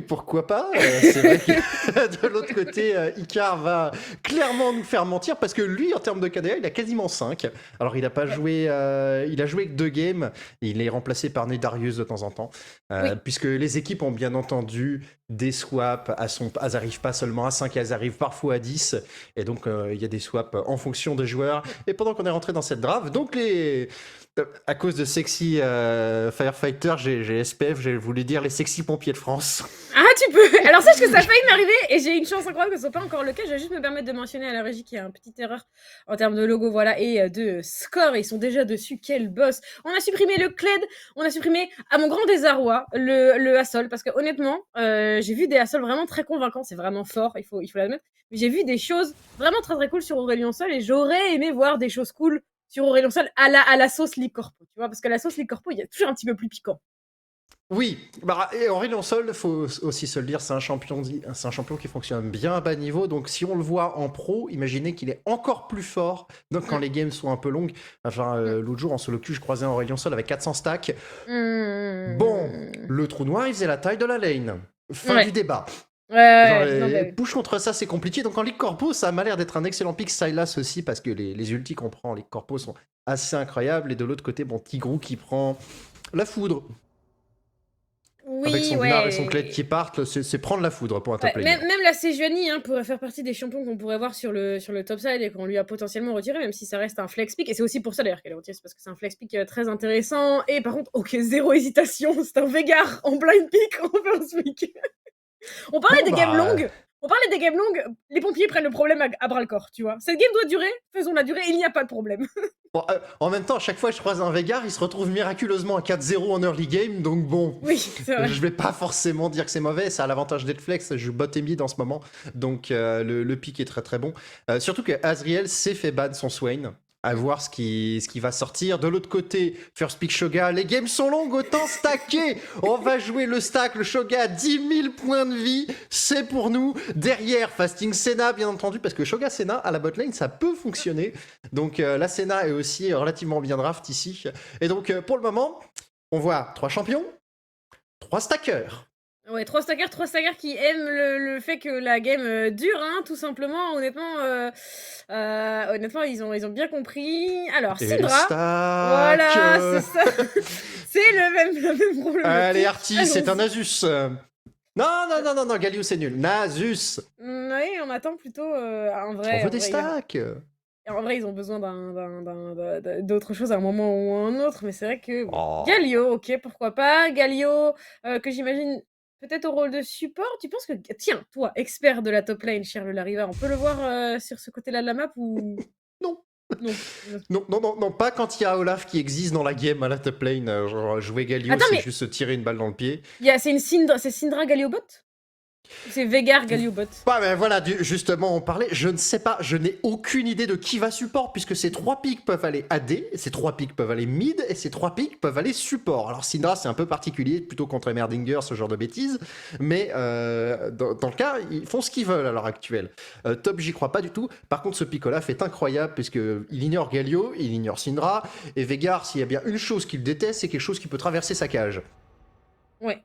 pourquoi pas. C'est vrai que de l'autre côté, Icar va clairement nous faire mentir parce que lui, en termes de KDA, il a quasiment 5. Alors, il a pas Ouais. joué, il a joué que 2 games. Il est remplacé par Nedarius de temps en temps. Oui. Puisque les équipes ont bien entendu des swaps. Elles n'arrivent pas seulement à 5, elles arrivent parfois à 10. Et donc, il y a des swaps en fonction des joueurs. Et pendant qu'on est rentré dans cette draft, donc à cause de sexy firefighter, j'ai SPF, j'ai voulu dire les sexy pompiers de France. Ah, tu peux. Alors, sache que ça a failli m'arriver et j'ai une chance incroyable que ce soit pas encore le cas. Je vais juste me permettre de mentionner à la régie qu'il y a une petite erreur en termes de logo, voilà, et de score. Ils sont déjà dessus. Quel boss. On a supprimé le CLED. On a supprimé, à mon grand désarroi, le Hassol. Parce que honnêtement, j'ai vu des Hassol vraiment très convaincants. C'est vraiment fort, il faut l'admettre. Mais j'ai vu des choses vraiment très très cool sur Aurélien Sol et j'aurais aimé voir des choses cool sur Aurélien Sol à la sauce Ligue Corpo. Tu vois, parce que la sauce Ligue Corpo, il y a toujours un petit peu plus piquant. Oui, bah, et Aurélien Sol, faut aussi se le dire, c'est un champion qui fonctionne bien à bas niveau. Donc, si on le voit en pro, imaginez qu'il est encore plus fort. Donc, quand les games sont un peu longues, enfin, l'autre jour en solo queue, je croisais un Aurélien Sol avec 400 stacks. Bon, Mmh. le trou noir, il faisait la taille de la lane. Fin du Ouais. débat. Ouais, ouais, Genre, ouais. Non, bah oui. push contre ça, c'est compliqué. Donc en Ligue Corpo, ça m'a l'air d'être un excellent pick. Sylas aussi, parce que les ultis qu'on prend en Ligue Corpo sont assez incroyables. Et de l'autre côté, bon, Tigrou qui prend la foudre. Avec Oui, son Gnar et son Kled ouais. qui partent, c'est prendre la foudre pour un Ouais, top laner. même la Sejuani pourrait faire partie des champions qu'on pourrait voir sur le top side et qu'on lui a potentiellement retiré, même si ça reste un flex pick. Et c'est aussi pour ça d'ailleurs qu'elle est retirée, c'est parce que c'est un flex pick très intéressant. Et par contre, ok, zéro hésitation, c'est un Veigar en blind pick en first pick. On parlait Bon, des games bah. longues. On parlait des games longues, les pompiers prennent le problème à bras le corps, tu vois. Cette game doit durer, faisons-la durer, il n'y a pas de problème. Bon, en même temps, à chaque fois que je croise un Veigar, il se retrouve miraculeusement à 4-0 en early game. Donc bon, Oui, c'est vrai. je vais pas forcément dire que c'est mauvais. Ça a l'avantage d'être flex. Je joue bot et mid en ce moment. Donc le pick est très très bon. Surtout que Azriel s'est fait ban son Swain. À voir ce qui va sortir. De l'autre côté, First Pick Shoga, les games sont longues, autant stacker. On va jouer le stack, le Shoga, 10 000 points de vie, c'est pour nous. Derrière, Fasting Senna, bien entendu, parce que Shoga Senna, à la botlane, ça peut fonctionner. Donc la Senna est aussi relativement bien draft ici. Et donc pour le moment, on voit 3 champions, 3 stackers. Ouais, 3 stackers qui aiment le fait que la game dure, hein, tout simplement. Honnêtement, ils ont bien compris. Alors, Et les Syndra, stacks. voilà, c'est ça. C'est la même Allez, problématique. Artis, c'est un Allons-y. Asus. Non, Galio, c'est nul. Nasus. Oui, on attend plutôt un On vrai, veut en des vrai, stacks. en vrai, ils ont besoin d'autre chose à un moment ou à un autre, mais c'est vrai que bon. Oh. Galio, ok, pourquoi pas. Galio, que j'imagine peut-être au rôle de support. Tu penses que. Tiens, toi, expert de la top lane, cher le Lariva, on peut le voir sur ce côté-là de la map ou. Non. Non. Non, pas quand il y a Olaf qui existe dans la game à la top lane. Genre, jouer Galio, Attends, c'est mais juste se tirer une balle dans le pied. c'est Syndra Galio bot? Ou c'est Veigar Galio bot? Ouais, mais voilà, justement, on parlait. Je ne sais pas, je n'ai aucune idée de qui va support, puisque ces 3 picks peuvent aller AD, ces 3 picks peuvent aller mid, et ces 3 picks peuvent aller support. Alors, Syndra, c'est un peu particulier, plutôt contre Merdinger, ce genre de bêtises, mais dans le cas, ils font ce qu'ils veulent à l'heure actuelle. Top, j'y crois pas du tout. Par contre, ce pick Olaf est incroyable, puisqu'il ignore Galio, il ignore Syndra, et Veigar, s'il y a bien une chose qu'il déteste, c'est quelque chose qui peut traverser sa cage. Ouais.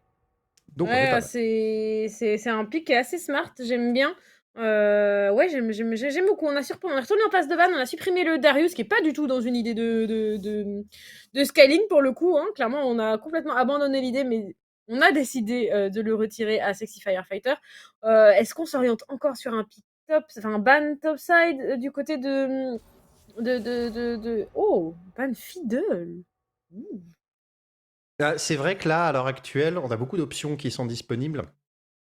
Donc, on est pas Ouais, mal. c'est un pic qui est assez smart, j'aime bien. Ouais, j'aime beaucoup. On a retourné en passe de ban, on a supprimé le Darius, qui est pas du tout dans une idée de scaling pour le coup, hein. Clairement, on a complètement abandonné l'idée, mais on a décidé de le retirer à Sexy Firefighter. Est-ce qu'on s'oriente encore sur un pick top, enfin un ban topside du côté Oh, ban fiddle. Ouh. C'est vrai que là, à l'heure actuelle, on a beaucoup d'options qui sont disponibles.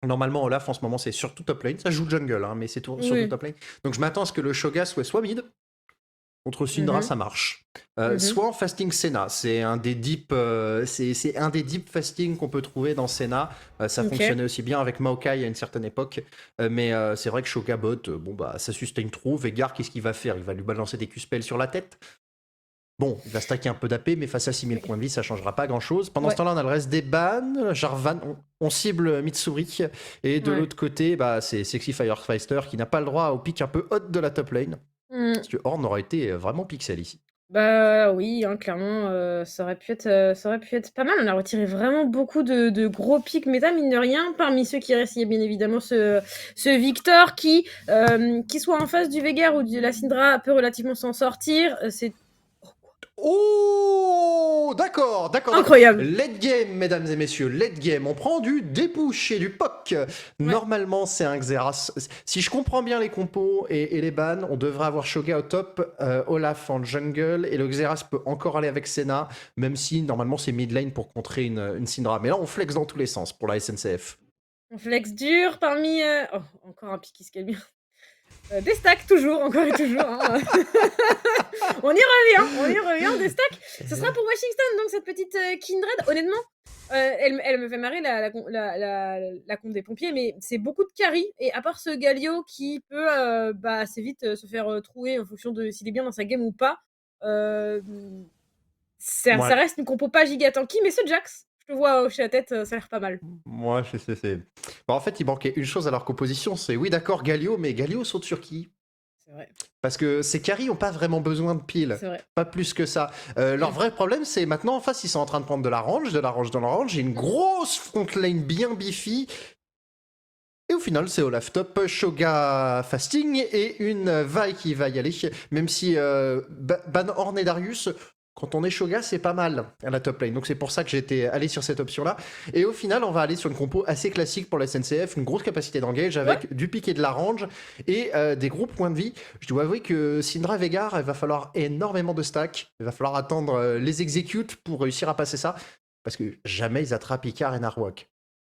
Normalement, Olaf, en ce moment, c'est surtout top lane. Ça joue jungle, hein, mais c'est surtout Oui. top lane. Donc, je m'attends à ce que le Shoga soit mid. Contre Syndra, Mhm. ça marche. Mhm. Soit en fasting Senna. C'est un des deep, c'est un des deep fasting qu'on peut trouver dans Senna. Ça Ok. fonctionnait aussi bien avec Maokai à une certaine époque. Mais c'est vrai que Shoga bot, bon, bah, ça sustain trop. Veigar, qu'est-ce qu'il va faire? Il va lui balancer des Q-spells sur la tête. Bon, il va stacker un peu d'AP, mais face à 6000 Oui. points de vie, ça changera pas grand-chose. Pendant ce Ouais. temps-là, on a le reste des bans. Jarvan, on cible Mitsuri. Et de Ouais. l'autre côté, bah, c'est Sexy Firefighter qui n'a pas le droit au pick un peu hot de la top lane. Mmh. Parce que Horn aurait été vraiment pixel ici. Bah oui, hein, clairement, ça aurait pu être pas mal. On a retiré vraiment beaucoup de gros pics méta, mine de rien. Parmi ceux qui restent, il y a bien évidemment ce Victor qui soit en face du Veigar ou de la Syndra, peut relativement s'en sortir. C'est Oh, d'accord, d'accord, d'accord. incroyable. Late game, mesdames et messieurs, late game. On prend du débouché et du POC. Ouais. Normalement, c'est un Xerath. Si je comprends bien les compos et les bans, on devrait avoir Shoga au top, Olaf en jungle, et le Xerath peut encore aller avec Senna, même si normalement c'est mid lane pour contrer une Syndra. Mais là, on flex dans tous les sens pour la SNCF. On flex dur parmi. Oh, encore un pic qui se calme bien. Des stacks, toujours, encore et toujours. Hein. On y revient, des stacks. Ce sera pour Washington, donc cette petite Kindred. Honnêtement, elle me fait marrer la compte des pompiers, mais c'est beaucoup de carry. Et à part ce Galio qui peut assez vite se faire trouer en fonction de s'il est bien dans sa game ou pas, euh, ça Ouais. reste une compo pas giga tanky, mais ce Jax, je te vois hocher la tête, ça a l'air pas mal. Moi, je sais. Bon, en fait, il manquait une chose à leur composition, c'est oui, d'accord, Galio, mais Galio saute sur qui? C'est vrai, Parce que ces carries n'ont pas vraiment besoin de piles. c'est vrai. Pas plus que ça. Leur vrai problème, c'est maintenant en face, ils sont en train de prendre de la range, dans la range. J'ai une grosse front lane bien beefy. Et au final, c'est Olaf top, Shoga fasting et une Vi qui va y aller. Même si Ban Horn et Darius, quand on est Shoga, c'est pas mal à la top lane. Donc c'est pour ça que j'étais allé sur cette option-là. Et au final, on va aller sur une compo assez classique pour la SNCF, une grosse capacité d'engage Ouais. avec du piqué de la range et des gros points de vie. Je dois avouer que Syndra Veigar, il va falloir énormément de stacks. Il va falloir attendre les executes pour réussir à passer ça. Parce que jamais ils attrapent Icar et Narwhal.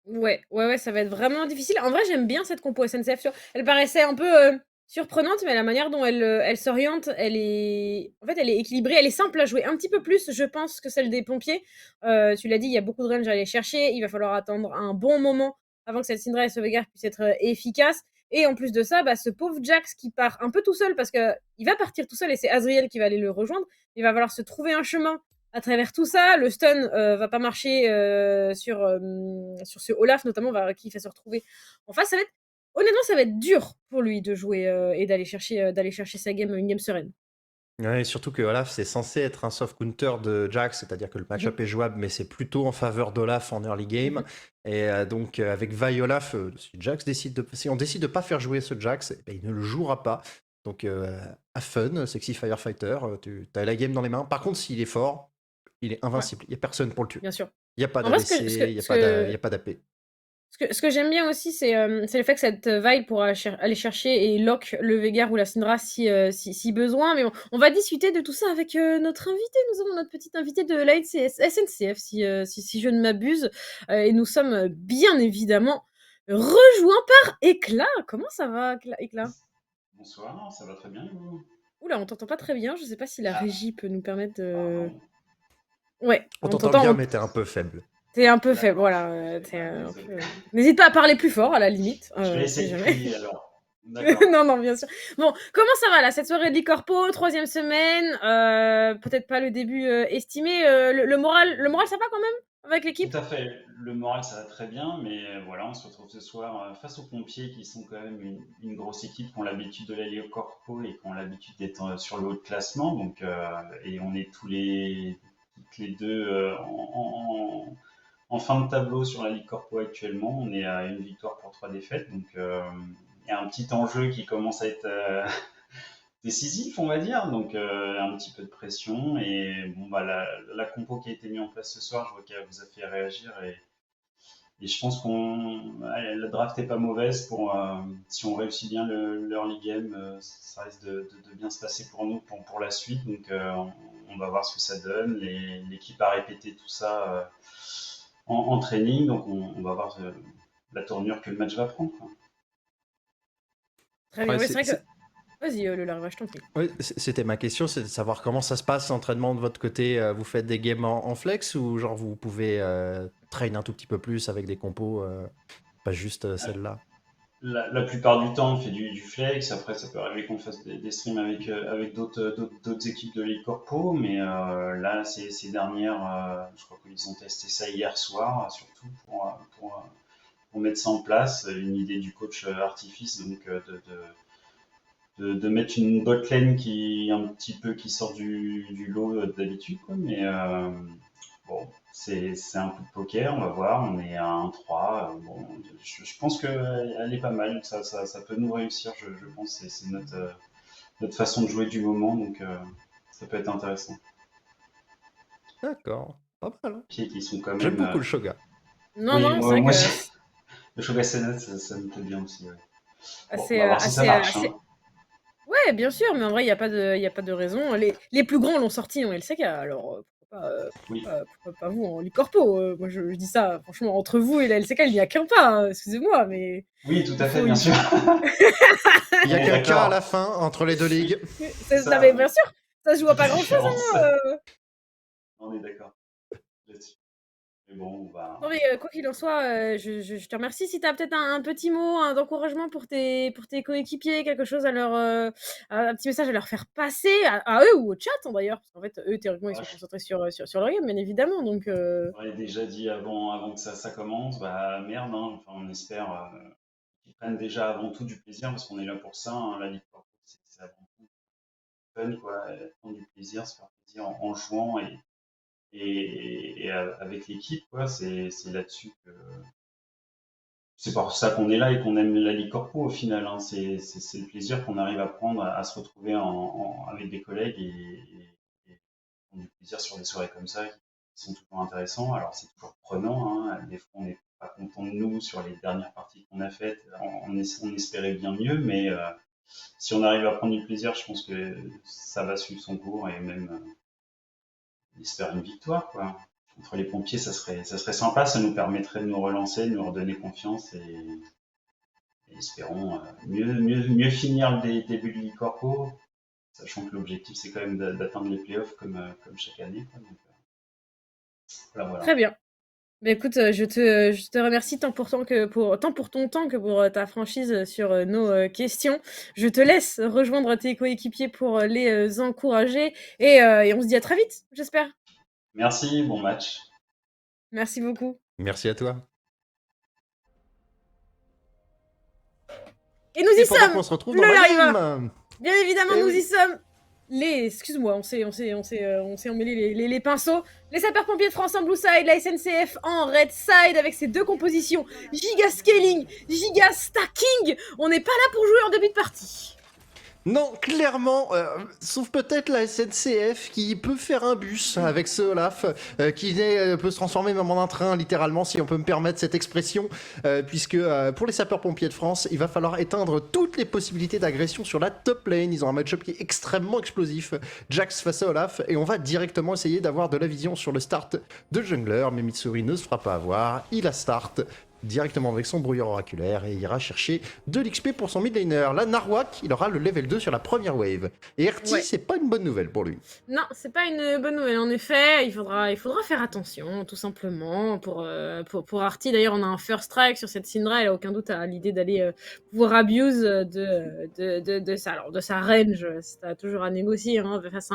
Ouais, ça va être vraiment difficile. En vrai, j'aime bien cette compo SNCF, tu vois? Elle paraissait un peu, surprenante, mais la manière dont elle s'oriente, elle est équilibrée, elle est simple à jouer. Un petit peu plus, je pense, que celle des pompiers. Tu l'as dit, il y a beaucoup de range à aller chercher. Il va falloir attendre un bon moment avant que cette Syndra et ce Veigar puissent être, efficaces et en plus de ça, ce pauvre Jax qui part un peu tout seul parce que il va partir tout seul et c'est Azriel qui va aller le rejoindre. Il va falloir se trouver un chemin à travers tout ça. Le stun va pas marcher sur ce Olaf, notamment, qui va se retrouver en face. Honnêtement, ça va être dur pour lui de jouer et d'aller chercher sa game, une game sereine. Ouais, surtout que Olaf, c'est censé être un soft counter de Jax, c'est-à-dire que le Mhm, match-up est jouable, mais c'est plutôt en faveur d'Olaf en early game. mhm. Et donc, avec Vi Olaf, si on décide de pas faire jouer ce Jax, eh ben, il ne le jouera pas. Donc, have fun, sexy firefighter, tu as la game dans les mains. Par contre, s'il est fort, il est Ouais, invincible. Il n'y a personne pour le tuer. bien sûr. Il n'y a pas En vrai, d'ADC, il n'y a y a pas d'AP. ce que j'aime bien aussi, c'est le fait que cette vibe pourra aller chercher et lock le Veigar ou la Syndra si besoin. Mais bon, on va discuter de tout ça avec notre invité. Nous avons notre petite invitée de la SNCF, si je ne m'abuse. Et nous sommes bien évidemment rejoints par Éclat. Comment ça va, Éclat? Bonsoir, ça va très bien et vous? Oula, on t'entend pas très bien. Je sais pas si la Ah, régie peut nous permettre de. pardon. Ouais, On on t'entend bien, t'entend. mais t'es un peu faible. T'es un peu faible, D'accord, voilà. T'es un désolé. peu. N'hésite pas à parler plus fort, à la limite. Je vais On sait essayer de jamais. crier alors. D'accord. Non, non, bien sûr. Bon, comment ça va là, cette soirée de Licorpo, troisième semaine, peut-être pas le début estimé. Le moral, ça va quand même avec Tout l'équipe? à fait. Le moral, ça va très bien, mais voilà, on se retrouve ce soir face aux pompiers qui sont quand même une grosse équipe qui ont l'habitude de l'aller au corpo et qui ont l'habitude d'être sur le haut de classement. Donc, et on est toutes les deux en fin de tableau sur la Ligue Corpo actuellement. On est à une victoire pour trois défaites. Donc, il y a un petit enjeu qui commence à être décisif, on va dire. Donc, un petit peu de pression. Et bon, la compo qui a été mise en place ce soir, je vois qu'elle vous a fait réagir. Et je pense la draft est pas mauvaise pour si on réussit bien l'early game, ça risque de bien se passer pour nous pour la suite. Donc, on va voir ce que ça donne. L'équipe a répété tout ça en training, donc on va voir la tournure que le match va prendre, quoi. Très bien, Ouais, oui, c'est vrai que. Vas-y, le large, je t'en prie. ouais, c'était ma question, c'est de savoir comment ça se passe l'entraînement de votre côté. Vous faites des games en flex ou genre vous pouvez train un tout petit peu plus avec des compos, pas juste celle-là. La plupart du temps, on fait du flex. Après, ça peut arriver qu'on fasse des streams avec d'autres équipes de Ligue Corpo. Mais là, ces dernières, je crois qu'ils ont testé ça hier soir, surtout pour mettre ça en place. Une idée du coach Artifice, donc de mettre une botlane qui un petit peu qui sort du lot d'habitude, quoi. Mais bon, c'est un coup de poker, on va voir. On est à 1-3. Bon, je pense qu'elle est pas mal. Ça peut nous réussir, je pense. C'est notre façon de jouer du moment, donc ça peut être intéressant. D'accord. Pas mal, hein. Pieds qui sont quand J'aime même. beaucoup le Shoga. Non, Oui, non, c'est moi, vrai moi que aussi. Le Shogun Senna, ça me plaît bien aussi. Ouais. Bon, on assez, va voir si ça marche. assez. Hein. Ouais, bien sûr, mais en vrai, il y a pas de raison. Les plus grands l'ont sorti en LCK, alors Oui, pourquoi pas vous en Licorpo moi, je dis ça, franchement, entre vous et la LCK, il n'y a qu'un pas, hein, excusez-moi, mais oui, tout il à fait, faut, bien il sûr. faut... Il y On a est qu'un cas à la d'accord. fin entre les deux ligues. Oui, c'est Non, ça, mais oui. bien sûr, ça se joue à Toute pas la grand-chose, différence. hein. On est d'accord là-dessus. Mais bon, on va. Non, mais quoi qu'il en soit, je te remercie. Si tu as peut-être un petit mot d'encouragement pour tes coéquipiers, quelque chose à leur, un petit message à leur faire passer, à eux ou au chat, hein, d'ailleurs, parce qu'en fait, eux, théoriquement, ils Ah, sont concentrés sur leur game, bien évidemment, donc j'aurais déjà dit avant que ça commence, bah merde, hein. Enfin, on espère qu'ils prennent déjà avant tout du plaisir, parce qu'on est là pour ça. Hein. La Ligue Pro, c'est avant tout fun, quoi. Prendre du plaisir, se faire plaisir en jouant et avec l'équipe, quoi. C'est là-dessus que c'est pour ça qu'on est là et qu'on aime la Ligue Corpo au final. Hein. C'est le plaisir qu'on arrive à prendre, à se retrouver avec des collègues et prendre du plaisir sur des soirées comme ça qui sont toujours intéressants. Alors c'est toujours prenant. Hein. Des fois on n'est pas content de nous sur les dernières parties qu'on a faites. On espérait bien mieux, mais si on arrive à prendre du plaisir, je pense que ça va suivre son cours et même on espère une victoire, quoi. Contre les pompiers, ça serait sympa, ça nous permettrait de nous relancer, de nous redonner confiance et espérons mieux finir le début du corpo, sachant que l'objectif c'est quand même d'atteindre les playoffs comme chaque année. Quoi. Donc, voilà. très bien. Bah, écoute, je te remercie tant pour ton temps que pour ta franchise sur nos questions. Je te laisse rejoindre tes coéquipiers pour les encourager et on se dit à très vite, j'espère. Merci, bon match. Merci beaucoup. Merci à toi. Et nous Et y pendant qu'on sommes, se retrouve le dans la Lariva. game. Bien évidemment, Eh nous y oui. sommes. Excuse-moi, on s'est emmêlé les pinceaux. Les sapeurs-pompiers de France en Blue Side, la SNCF en Red Side avec ses deux compositions. Giga Scaling, Giga Stacking. On n'est pas là pour jouer en début de partie. Non, clairement, sauf peut-être la SNCF qui peut faire un bus avec ce Olaf, peut se transformer même en un train, littéralement, si on peut me permettre cette expression, puisque pour les sapeurs-pompiers de France, il va falloir éteindre toutes les possibilités d'agression sur la top lane. Ils ont un match-up qui est extrêmement explosif, Jax face à Olaf, et on va directement essayer d'avoir de la vision sur le start de jungler, mais Mitsuri ne se fera pas avoir, il a start directement avec son brouillard oraculaire et ira chercher de l'XP pour son mid laner. Là, Narwak, il aura le level 2 sur la première wave. Et RT, Ouais. c'est pas une bonne nouvelle pour lui. Non, c'est pas une bonne nouvelle. En effet, il faudra faire attention, tout simplement. Pour Artie, d'ailleurs, on a un first strike sur cette Syndra. Elle a aucun doute à l'idée d'aller pouvoir abuse de sa range. C'est toujours à négocier hein, face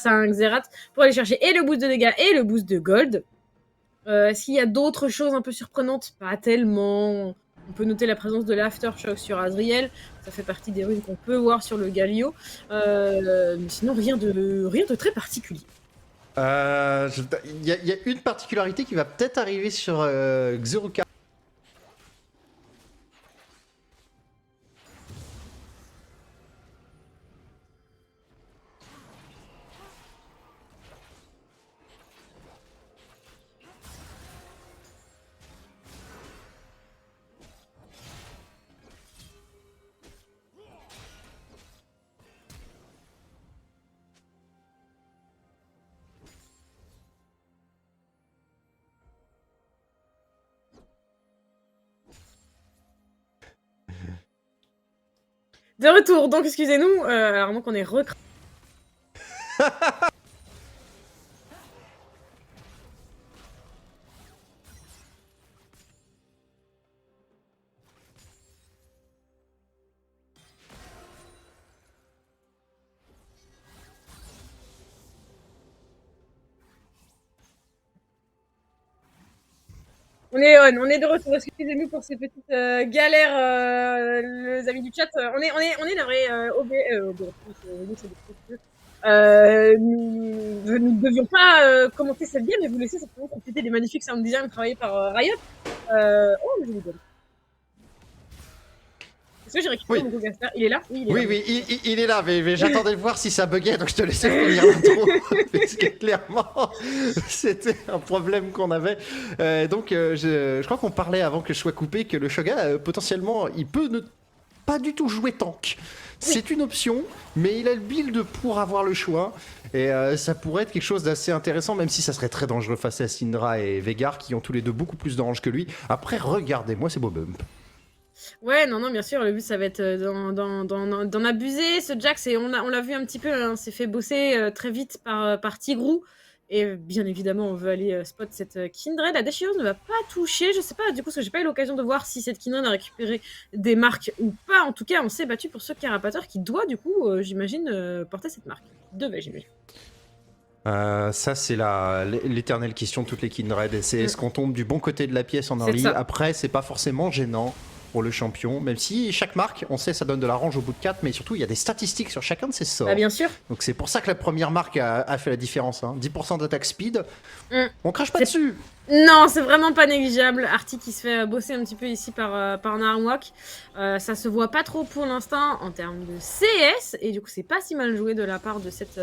à un Xerath pour aller chercher et le boost de dégâts et le boost de gold. Est-ce qu'il y a d'autres choses un peu surprenantes? Pas tellement. On peut noter la présence de l'Aftershock sur Azriel. Ça fait partie des runes qu'on peut voir sur le Galio. Mais sinon, rien de très particulier. Il y a une particularité qui va peut-être arriver sur Xeruka. De retour, donc excusez-nous. Alors donc on est on est de retour. Excusez-nous pour ces petites galères, les amis du chat. On est navrés. Nous ne devions pas commenter cette game et vous laisser simplement profiter des magnifiques sound design travaillés par Riot. Oh, mais je vous donne. Est-ce que j'ai récupéré mon Gogaster? Il est là? Oui, il est là, mais j'attendais de voir si ça buguait, donc je te laissais finir l'intro. Parce que clairement, c'était un problème qu'on avait. Je crois qu'on parlait avant que je sois coupé que le Shoga, potentiellement, il peut ne pas du tout jouer tank. C'est une option, mais il a le build pour avoir le choix. Et ça pourrait être quelque chose d'assez intéressant, même si ça serait très dangereux face à Syndra et Veigar, qui ont tous les deux beaucoup plus d'ange que lui. Après, regardez-moi ces beaux bumps. Ouais, non, bien sûr, le but ça va être d'en abuser. Ce Jax, et on l'a vu un petit peu, hein, s'est fait bosser très vite par Tigrou. Et bien évidemment, on veut aller spot cette Kindred. La déchireuse ne va pas toucher, je sais pas, du coup, parce que j'ai pas eu l'occasion de voir si cette Kindred a récupéré des marques ou pas. En tout cas, on s'est battu pour ce Carapateur qui doit, du coup, j'imagine, porter cette marque. Devait, j'imagine. Ça, c'est l'éternelle question de toutes les Kindred. Et c'est est-ce qu'on tombe du bon côté de la pièce en early? Après, c'est pas forcément gênant pour le champion, même si chaque marque, on sait, ça donne de la range au bout de 4, mais surtout, il y a des statistiques sur chacun de ces sorts. Bah, bien sûr. Donc c'est pour ça que la première marque a fait la différence. Hein. 10% d'attaque speed, on crache pas dessus. Non, c'est vraiment pas négligeable. Artie qui se fait bosser un petit peu ici par Narwhal. Ça se voit pas trop pour l'instant en termes de CS, et du coup, c'est pas si mal joué de la part de cette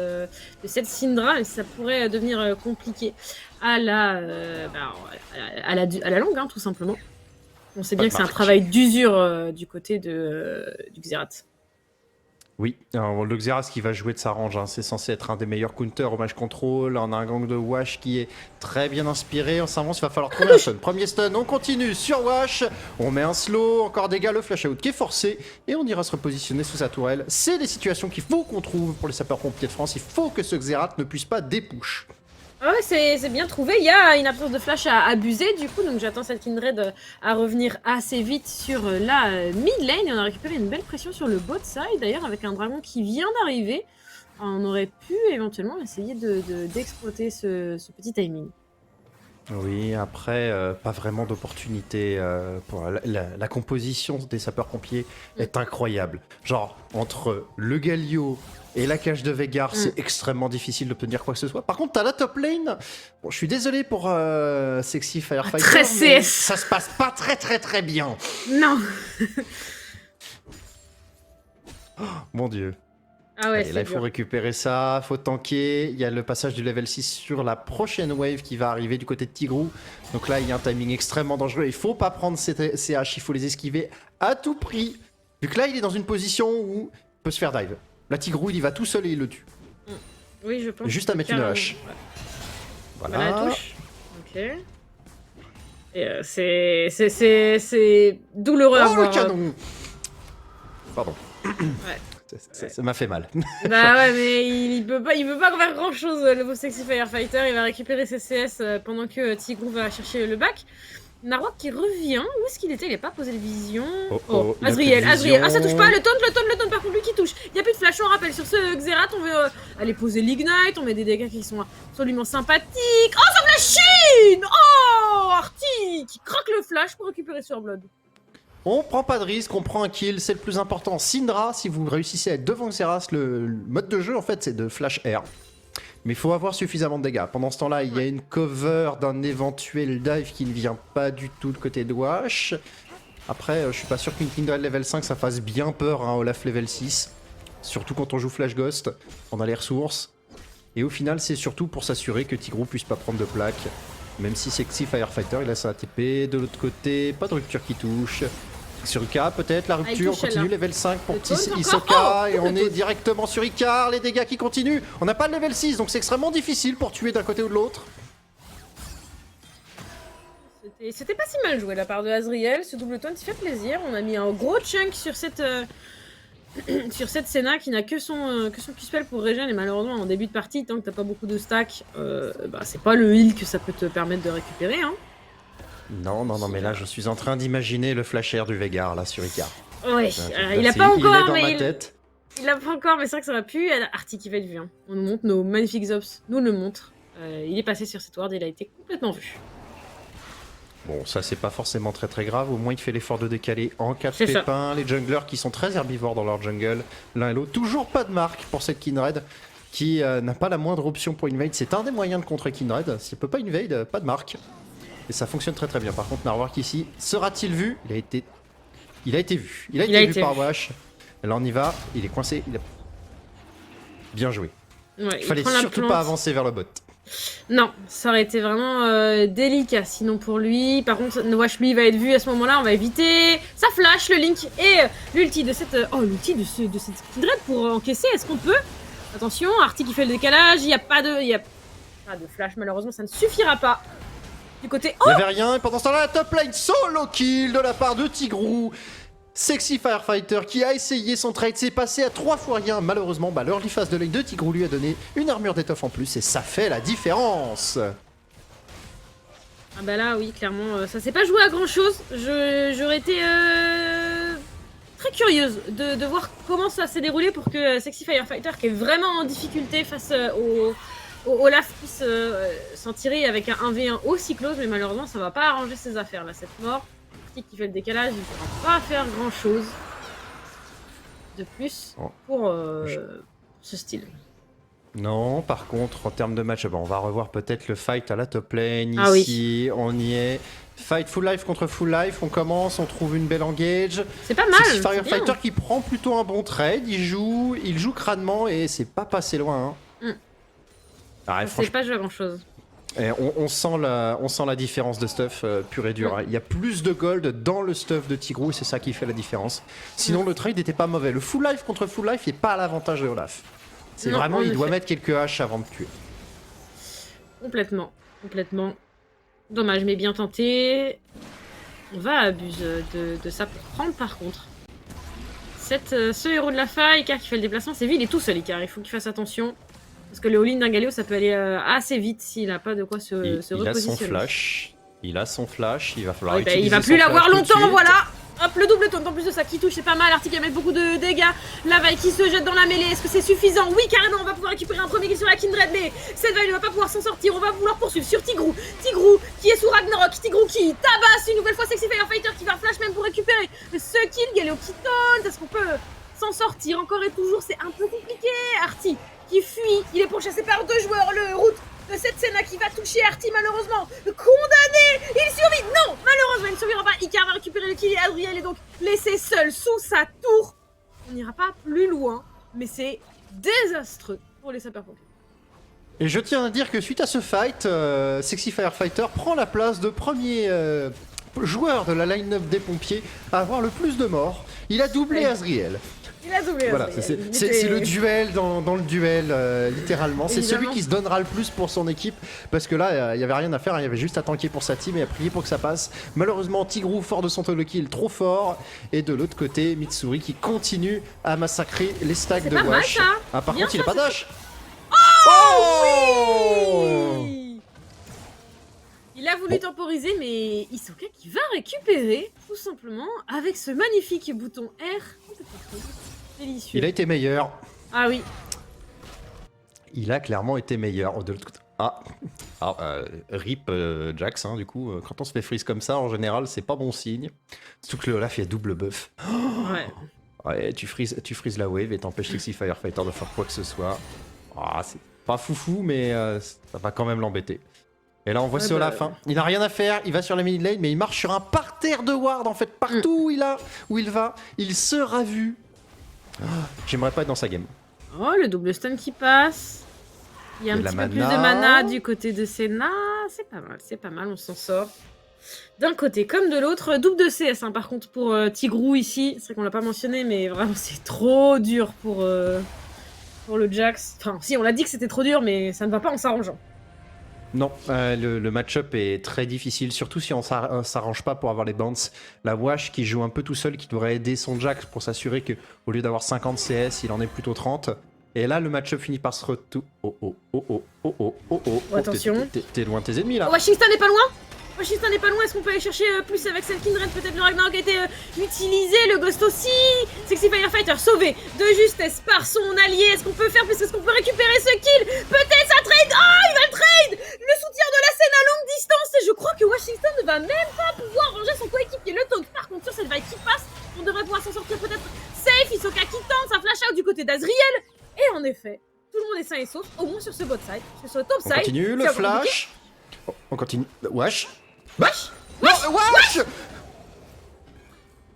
Syndra, et ça pourrait devenir compliqué à la longue, hein, tout simplement. On sait bien que c'est un travail d'usure du côté du Xerath. Oui, alors, le Xerath qui va jouer de sa range, hein, c'est censé être un des meilleurs counters au match control. On a un gang de Wash qui est très bien inspiré. On s'avance, il va falloir trouver un stun. Premier stun, on continue sur Wash. On met un slow, encore dégâts, le flash out qui est forcé. Et on ira se repositionner sous sa tourelle. C'est des situations qu'il faut qu'on trouve pour les sapeurs-pompiers de France. Il faut que ce Xerath ne puisse pas dépush. Ah ouais, c'est bien trouvé. Il y a une absence de flash à abuser, du coup, donc j'attends cette Kindred à revenir assez vite sur la mid lane. Et on a récupéré une belle pression sur le bot side, d'ailleurs, avec un dragon qui vient d'arriver. On aurait pu éventuellement essayer d'exploiter ce petit timing. Oui, après, pas vraiment d'opportunité pour la composition des sapeurs-pompiers est incroyable. Genre, entre le Galio et la cage de Veigar, c'est extrêmement difficile d'obtenir quoi que ce soit. Par contre, t'as la top lane. Bon, je suis désolé pour Sexy Firefighter, très mais CS. ça se passe pas très bien. Non. Oh, mon Dieu. Ah ouais, allez, là, il faut récupérer ça, faut tanker. Il y a le passage du level 6 sur la prochaine wave qui va arriver du côté de Tigrou. Donc là, il y a un timing extrêmement dangereux. Il faut pas prendre ces haches, il faut les esquiver à tout prix. Vu que là, il est dans une position où il peut se faire dive. Là, Tigrou, il y va tout seul et il le tue. Oui, je pense. Juste à mettre une hache. Ouais. Voilà. La touche. Ok. Et c'est douloureux à Oh, voir. le canon Pardon. Ouais. Ça m'a fait mal. Bah ouais, mais il peut pas faire grand chose, le beau Sexy Firefighter. Il va récupérer ses CS pendant que Tigrou va chercher le back. Narwhal qui revient. Où est-ce qu'il était? Il n'a pas posé le vision. Oh, Azriel. Ah, ça touche pas. Le taunt, par contre, lui qui touche. Il n'y a plus de flash, on rappelle. Sur ce Xerath, on veut aller poser l'Ignite. On met des dégâts qui sont absolument sympathiques. Oh, ça flashine! Oh, Artie qui craque le flash pour récupérer sur Blood. On prend pas de risque, on prend un kill, c'est le plus important. Syndra, si vous réussissez à être devant Xerath, le mode de jeu en fait c'est de flash air. Mais il faut avoir suffisamment de dégâts. Pendant ce temps-là, il y a une cover d'un éventuel dive qui ne vient pas du tout de côté de Wash. Après, je suis pas sûr qu'une Kindred level 5 ça fasse bien peur à Olaf level 6. Surtout quand on joue Flash Ghost, on a les ressources. Et au final, c'est surtout pour s'assurer que Tigrou puisse pas prendre de plaque. Même si Sexy Firefighter, il a sa ATP. De l'autre côté, pas de rupture qui touche. Sur Ika, peut-être la rupture, on continue, level 5 pour Hisoka, et on est directement sur Icar, les dégâts qui continuent. On n'a pas de level 6, donc c'est extrêmement difficile pour tuer d'un côté ou de l'autre. C'était pas si mal joué de la part de Azriel, ce double taunt, il fait plaisir. On a mis un gros chunk sur cette Senna qui n'a que son Q-spell pour régène, et malheureusement en début de partie, tant que t'as pas beaucoup de stack, c'est pas le heal que ça peut te permettre de récupérer, hein. Non, mais là je suis en train d'imaginer le flash air du Veigar là sur Icar. Ouais, il a pas encore, mais il a pas encore, mais c'est vrai que ça aurait pu. Artie qui va être vu, hein. On nous montre nos magnifiques ops, nous le montre. Il est passé sur cette ward, il a été complètement vu. Bon, ça c'est pas forcément très grave, au moins il fait l'effort de décaler en cas de C'est ça. pépin. Les junglers qui sont très herbivores dans leur jungle, l'un et l'autre. Toujours pas de marque pour cette Kindred qui n'a pas la moindre option pour invade. C'est un des moyens de contrer Kindred. S'il peut pas invade, pas de marque. Et ça fonctionne très bien. Par contre, Narwark ici, sera-t-il vu? Il a été vu. Il a été vu par Wash. Là on y va, il est coincé. Bien joué. Ouais, Il fallait prend la surtout plante. pas avancer vers le bot. Non, ça aurait été vraiment délicat sinon pour lui. Par contre, Wash lui va être vu à ce moment-là, on va éviter. Ça flash le Link et l'ulti de cette. L'ulti de cette Kindred pour encaisser, est-ce qu'on peut? Attention, Arty qui fait le décalage, il n'y a pas de flash, malheureusement ça ne suffira pas. Du côté. Il n'y avait rien, et pendant ce temps-là, la top lane solo kill de la part de Tigrou. Sexy Firefighter qui a essayé son trade, s'est passé à 3 fois rien. Malheureusement, l'early phase de lane de Tigrou lui a donné une armure d'étoffe en plus et ça fait la différence. Ah bah là, oui, clairement, ça s'est pas joué à grand-chose. J'aurais été très curieuse de voir comment ça s'est déroulé pour que Sexy Firefighter, qui est vraiment en difficulté face au Olaf, puisse s'en tirer avec un 1v1 au Cyclose, mais malheureusement, ça va pas arranger ses affaires, là, cette mort. Qui fait le décalage, il ne pourra pas faire grand chose de plus pour ce style. Non, par contre, en termes de match, on va revoir peut-être le fight à la top lane. Ah ici, on y est. Fight full life contre full life, on commence, on trouve une belle engage. C'est pas mal. C'est Firefighter qui prend plutôt un bon trade, il joue crânement et c'est pas passé loin. Hein. C'est pas joué à grand chose. Et on sent la différence de stuff pur et dur. Hein. Il y a plus de gold dans le stuff de Tigrou et c'est ça qui fait la différence. Sinon le trade n'était pas mauvais. Le full life contre full life n'est pas à l'avantage de Olaf. C'est vraiment, il doit mettre quelques haches avant de tuer. Complètement. Dommage, mais bien tenté. On va abuser de ça pour prendre par contre. Ce héros de la faille, Icar qui fait le déplacement, c'est lui, il est tout seul Icar, il faut qu'il fasse attention. Parce que le all-in d'un Galio, ça peut aller assez vite s'il n'a pas de quoi se repositionner. Il a son flash, il va falloir il va plus l'avoir longtemps, voilà. Hop, le double taunt en plus de ça qui touche, c'est pas mal. Arty qui va mettre beaucoup de dégâts. La vaille qui se jette dans la mêlée, est-ce que c'est suffisant? Oui, carrément, on va pouvoir récupérer un premier kill sur la Kindred, mais cette vaille ne va pas pouvoir s'en sortir. On va vouloir poursuivre sur Tigrou. Tigrou qui est sous Ragnarok. Tigrou qui tabasse une nouvelle fois Sexy Firefighter qui va flash même pour récupérer ce kill. Galio qui taunt, est-ce qu'on peut s'en sortir encore et toujours? C'est un peu compliqué. Arty qui fuit, il est pourchassé par 2 joueurs, le route de cette scène qui va toucher Arty malheureusement, condamné, il survit, non, malheureusement il ne survivra pas, Icar va récupérer le kill et Adriel est donc laissé seul sous sa tour. On n'ira pas plus loin, mais c'est désastreux pour les sapeurs-pompiers. Et je tiens à dire que suite à ce fight, Sexy Firefighter prend la place de premier joueur de la line-up des pompiers à avoir le plus de morts. Il a doublé Azriel. Il a doublé. Voilà, c'est le duel dans le duel, littéralement. C'est celui qui se donnera le plus pour son équipe. Parce que là, il n'y avait rien à faire. Il y avait juste à tanker pour sa team et à prier pour que ça passe. Malheureusement, Tigrou, fort de son solo kill, trop fort. Et de l'autre côté, Mitsuri qui continue à massacrer les stacks de Wash. Ah, par contre, il n'a pas dash. Oui, il a voulu temporiser, mais Hisoka qui va récupérer, tout simplement, avec ce magnifique bouton R. Délicieux. Il a été meilleur. Ah oui. Il a clairement été meilleur. De l'autre côté. RIP Jax, hein, du coup, quand on se fait freeze comme ça, en général, c'est pas bon signe. Surtout que le Olaf, il y a double buff. Ouais, tu freezes la wave et t'empêches Sexy Firefighter de faire quoi que ce soit. C'est pas foufou, mais ça va quand même l'embêter. Et là, on voit ce Olaf. Hein. Il n'a rien à faire, il va sur la mid lane, mais il marche sur un parterre de ward, en fait. Partout où il va, il sera vu. J'aimerais pas être dans sa game. Oh, le double stun qui passe. Il y a un petit peu plus de mana du côté de Senna. C'est pas mal, on s'en sort. D'un côté comme de l'autre. Double de CS, hein, par contre, pour Tigrou ici. C'est vrai qu'on l'a pas mentionné, mais vraiment, c'est trop dur pour le Jax. Enfin, si, on l'a dit que c'était trop dur, mais ça ne va pas en s'arrangeant. Non, le match-up est très difficile, surtout si on s'arrange pas pour avoir les bounce. La Wash qui joue un peu tout seul, qui devrait aider son Jax pour s'assurer qu'au lieu d'avoir 50 CS, il en ait plutôt 30. Et là, le match-up finit par se retourner. Attention. T'es loin de tes ennemis là. Washington n'est pas loin. Washington n'est pas loin, est-ce qu'on peut aller chercher plus avec cette Kindred? Peut-être le Ragnarok a été utilisé, le Ghost aussi. Sexy Firefighter sauvé de justesse par son allié. Est-ce qu'on peut faire plus? Est-ce qu'on peut récupérer ce kill? Peut-être ça trade. Oh, il va le trade. Le soutien de la scène à longue distance. Et je crois que Washington ne va même pas pouvoir ranger son coéquipier. Le taunt, par contre, sur cette vague qui passe, on devrait pouvoir s'en sortir peut-être safe. Hisoka qui tente, ça flash out du côté d'Azriel. Et en effet, tout le monde est sain et sauf, au moins sur ce bot side, sur ce top On side. continue, le C'est flash. On continue. Wesh. Wesh. Non, wesh.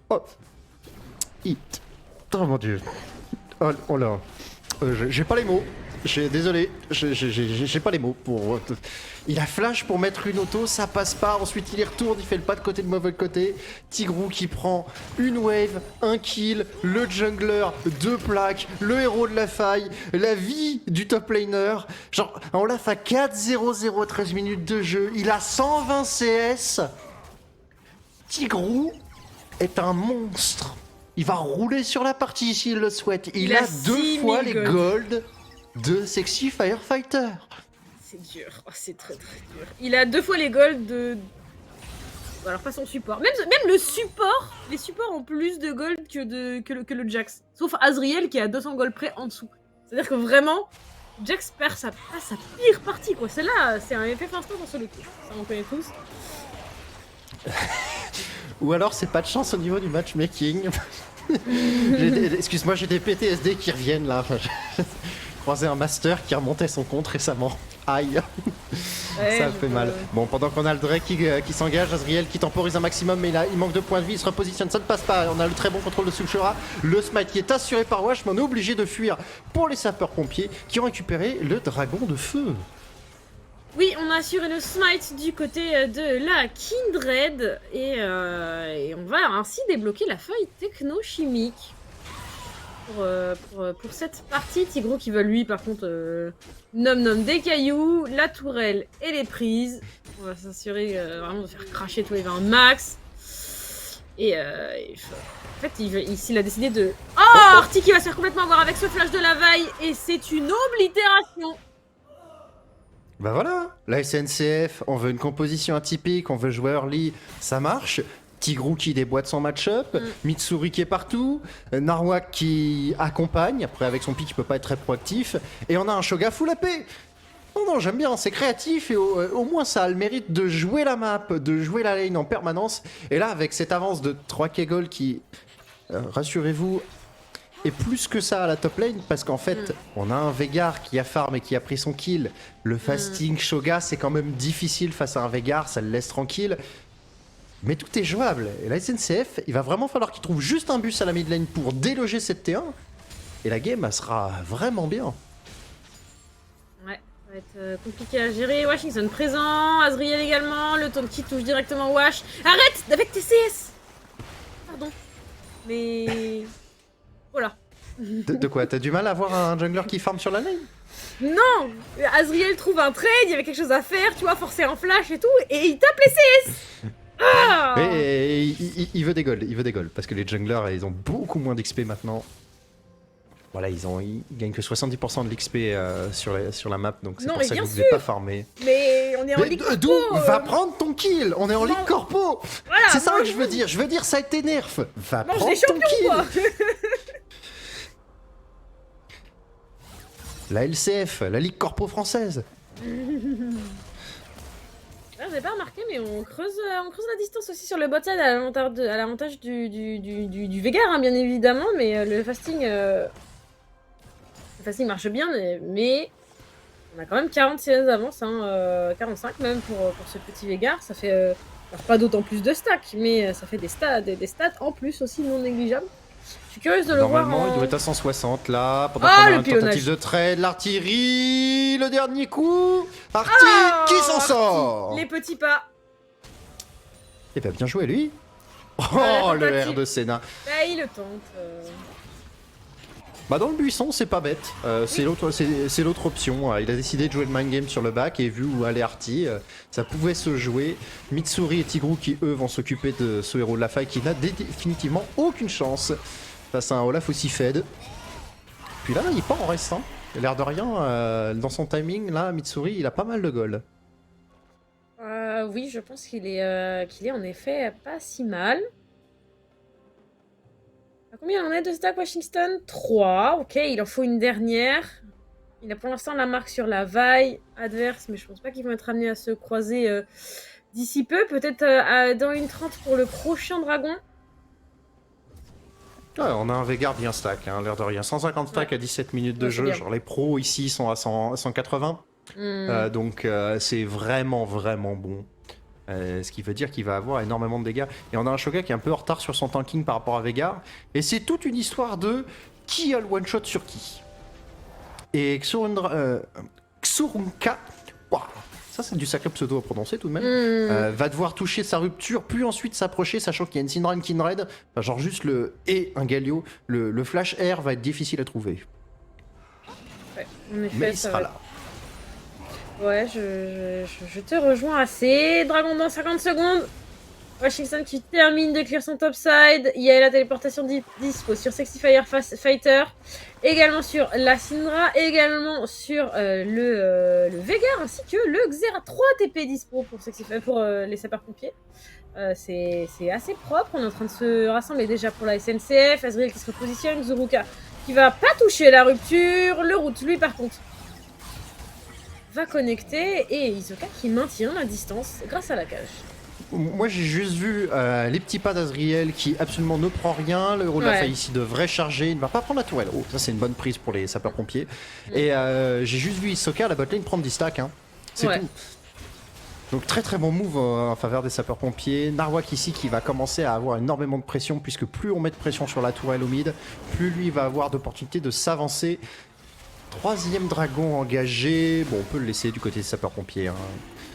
Oh. Hit. Oh mon dieu. Oh, oh là. J'ai pas les mots. Désolé, j'ai pas les mots pour... Il a flash pour mettre une auto, ça passe pas, ensuite il y retourne, il fait le pas de côté de mauvais côté. Tigrou qui prend une wave, un kill, le jungler, 2 plaques, le héros de la faille, la vie du top laner. Genre, on l'a fait 4-0-0, 13 minutes de jeu, il a 120 CS. Tigrou est un monstre. Il va rouler sur la partie s'il le souhaite. Il a 2 fois les golds de Sexy Firefighter. C'est dur, oh, c'est très dur. Il a 2 fois les golds de... Alors pas son support. Même le support, les supports ont plus de gold que le Jax. Sauf Azriel qui a 200 gold près en dessous. C'est-à-dire que vraiment, Jax perd sa pire partie quoi. Celle-là, c'est un FF instant dans solo queue. Ça on connaît tous. Ou alors c'est pas de chance au niveau du matchmaking. Excuse-moi, j'ai des PTSD qui reviennent là. J'ai croisé un master qui remontait son compte récemment. Aïe. Ouais, ça fait mal. Bon, pendant qu'on a le Drake qui s'engage, Azriel qui temporise un maximum, mais il manque de points de vie, il se repositionne, ça ne passe pas. On a le très bon contrôle de Sulchera. Le smite qui est assuré par Wash, mais on est obligé de fuir pour les sapeurs-pompiers qui ont récupéré le dragon de feu. Oui, on a assuré le smite du côté de la Kindred et on va ainsi débloquer la feuille techno-chimique pour cette partie. Tigrou qui veut lui par contre nom des cailloux, la tourelle et les prises. On va s'assurer vraiment de faire cracher tous les 20 max. Et en fait, il a décidé de... Oh, Artie qui va se faire complètement avoir avec ce flash de la vaille et c'est une oblitération. Bah voilà, la SNCF, on veut une composition atypique, on veut jouer early, ça marche. Tigrou qui déboîte son match-up, Mitsuri qui est partout, Narwak qui accompagne, après avec son pick il peut pas être très proactif, et on a un Shoga full AP. Non, j'aime bien, c'est créatif et au moins ça a le mérite de jouer la map, de jouer la lane en permanence. Et là avec cette avance de 3k gold qui, rassurez-vous, et plus que ça à la top lane, parce qu'en fait, on a un Veigar qui a farm et qui a pris son kill. Le fasting Shoga, c'est quand même difficile face à un Veigar, ça le laisse tranquille. Mais tout est jouable. Et la SNCF, il va vraiment falloir qu'il trouve juste un bus à la mid lane pour déloger cette T1. Et la game, elle sera vraiment bien. Ouais, ça va être compliqué à gérer. Washington présent, Azriel également, le taunt qui touche directement Wash. Arrête avec tes CS. Pardon. Mais... Voilà. De quoi? T'as du mal à voir un jungler qui farm sur la lane? Non! Azriel trouve un trade, il y avait quelque chose à faire, tu vois, forcer un flash et tout, et il tape les CS! Ah! Mais il veut des golds, parce que les junglers, ils ont beaucoup moins d'XP maintenant. Voilà, ils gagnent que 70% de l'XP sur la map, donc c'est pour ça que vous ne devez pas farmer. Mais on est en ligue corpo! Va prendre ton kill! On est en ligue corpo! Voilà, c'est ça que je veux dire, ça a été nerf! Va mange prendre des ton champions, kill! quoi! La LCF, la Ligue Corpo française. J'ai pas remarqué, mais on creuse la distance aussi sur le bot side à l'avantage du Veigar, hein, bien évidemment, mais le fasting marche bien, mais on a quand même 40 CS d'avance, hein, 45 même pour ce petit Veigar. Ça fait alors pas d'autant plus de stacks, mais ça fait des stats en plus aussi non négligeables. Je suis curieuse de le voir. Normalement, il doit être à 160 là. Pendant qu'on a une tentative de trade, l'artillerie, le dernier coup. Artie qui s'en sort. Les petits pas. Eh bien, bien joué lui. Oh, le R de Senna. Bah, il le tente. Bah dans le buisson, c'est pas bête. C'est l'autre option. Il a décidé de jouer le mind game sur le back et vu où allait Artie, ça pouvait se jouer. Mitsuri et Tigrou qui eux vont s'occuper de ce héros de la faille qui n'a définitivement aucune chance face à un Olaf aussi fed. Puis là, il part en restant. Il a l'air de rien, dans son timing, là, Mitsuri, il a pas mal de gold. Oui, je pense qu'il est en effet pas si mal. À combien on est de stack Washington? 3. Ok, il en faut une dernière. Il a pour l'instant la marque sur la vaille adverse, mais je pense pas qu'ils vont être amenés à se croiser d'ici peu. Peut-être dans une 30 pour le prochain dragon. Ouais, on a un Veigar bien stack, hein, l'air de rien. 150 stacks Ouais. à 17 minutes de Ouais, c'est jeu. bien. Genre les pros ici sont à 180. Donc c'est vraiment vraiment bon. Ce qui veut dire qu'il va avoir énormément de dégâts. Et on a un Shoga qui est un peu en retard sur son tanking par rapport à Veigar. Et c'est toute une histoire de qui a le one shot sur qui. Et Xurunka, waouh, ça c'est du sacré pseudo à prononcer tout de même, va devoir toucher sa rupture, puis ensuite s'approcher, sachant qu'il y a une Syndra, une Kindred, enfin, genre juste le et un Galio. Le flash air va être difficile à trouver. Ouais, en effet, Mais il ça sera va là. Ouais, je te rejoins assez. Dragon dans 50 secondes. Washington qui termine de clear son topside. Il y a la téléportation dispo sur Sexy Fire Fighter. Également sur la Syndra. Également sur le Veigar ainsi que le Xerath. 3 TP dispo pour les sapeurs-pompiers. C'est assez propre. On est en train de se rassembler déjà pour la SNCF. Azriel qui se repositionne. Xuruka qui va pas toucher la rupture. Le Root, lui, par contre, va connecter et Hisoka qui maintient la distance grâce à la cage. Moi j'ai juste vu les petits pas d'Azriel qui absolument ne prend rien. Le Olaf Ouais. ici devrait charger, il ne va pas prendre la tourelle. Oh, ça c'est une bonne prise pour les sapeurs-pompiers. Et j'ai juste vu Hisoka à la botlane prendre 10 stacks. Hein. C'est Ouais. tout. Donc très très bon move en faveur des sapeurs-pompiers. Narwak ici qui va commencer à avoir énormément de pression, puisque plus on met de pression sur la tourelle au mid, plus lui va avoir d'opportunités de s'avancer. 3e dragon engagé. Bon, on peut le laisser du côté des sapeurs-pompiers. Hein.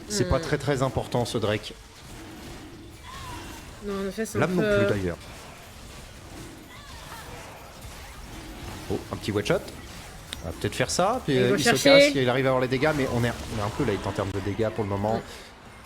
C'est pas très très important ce Drake. Non, en effet, c'est un L'âme non peu... plus d'ailleurs. Oh, un petit one shot. On va peut-être faire ça. Puis Il va Hisoka, chercher. s'il arrive à avoir les dégâts, mais on est un peu late en termes de dégâts pour le moment.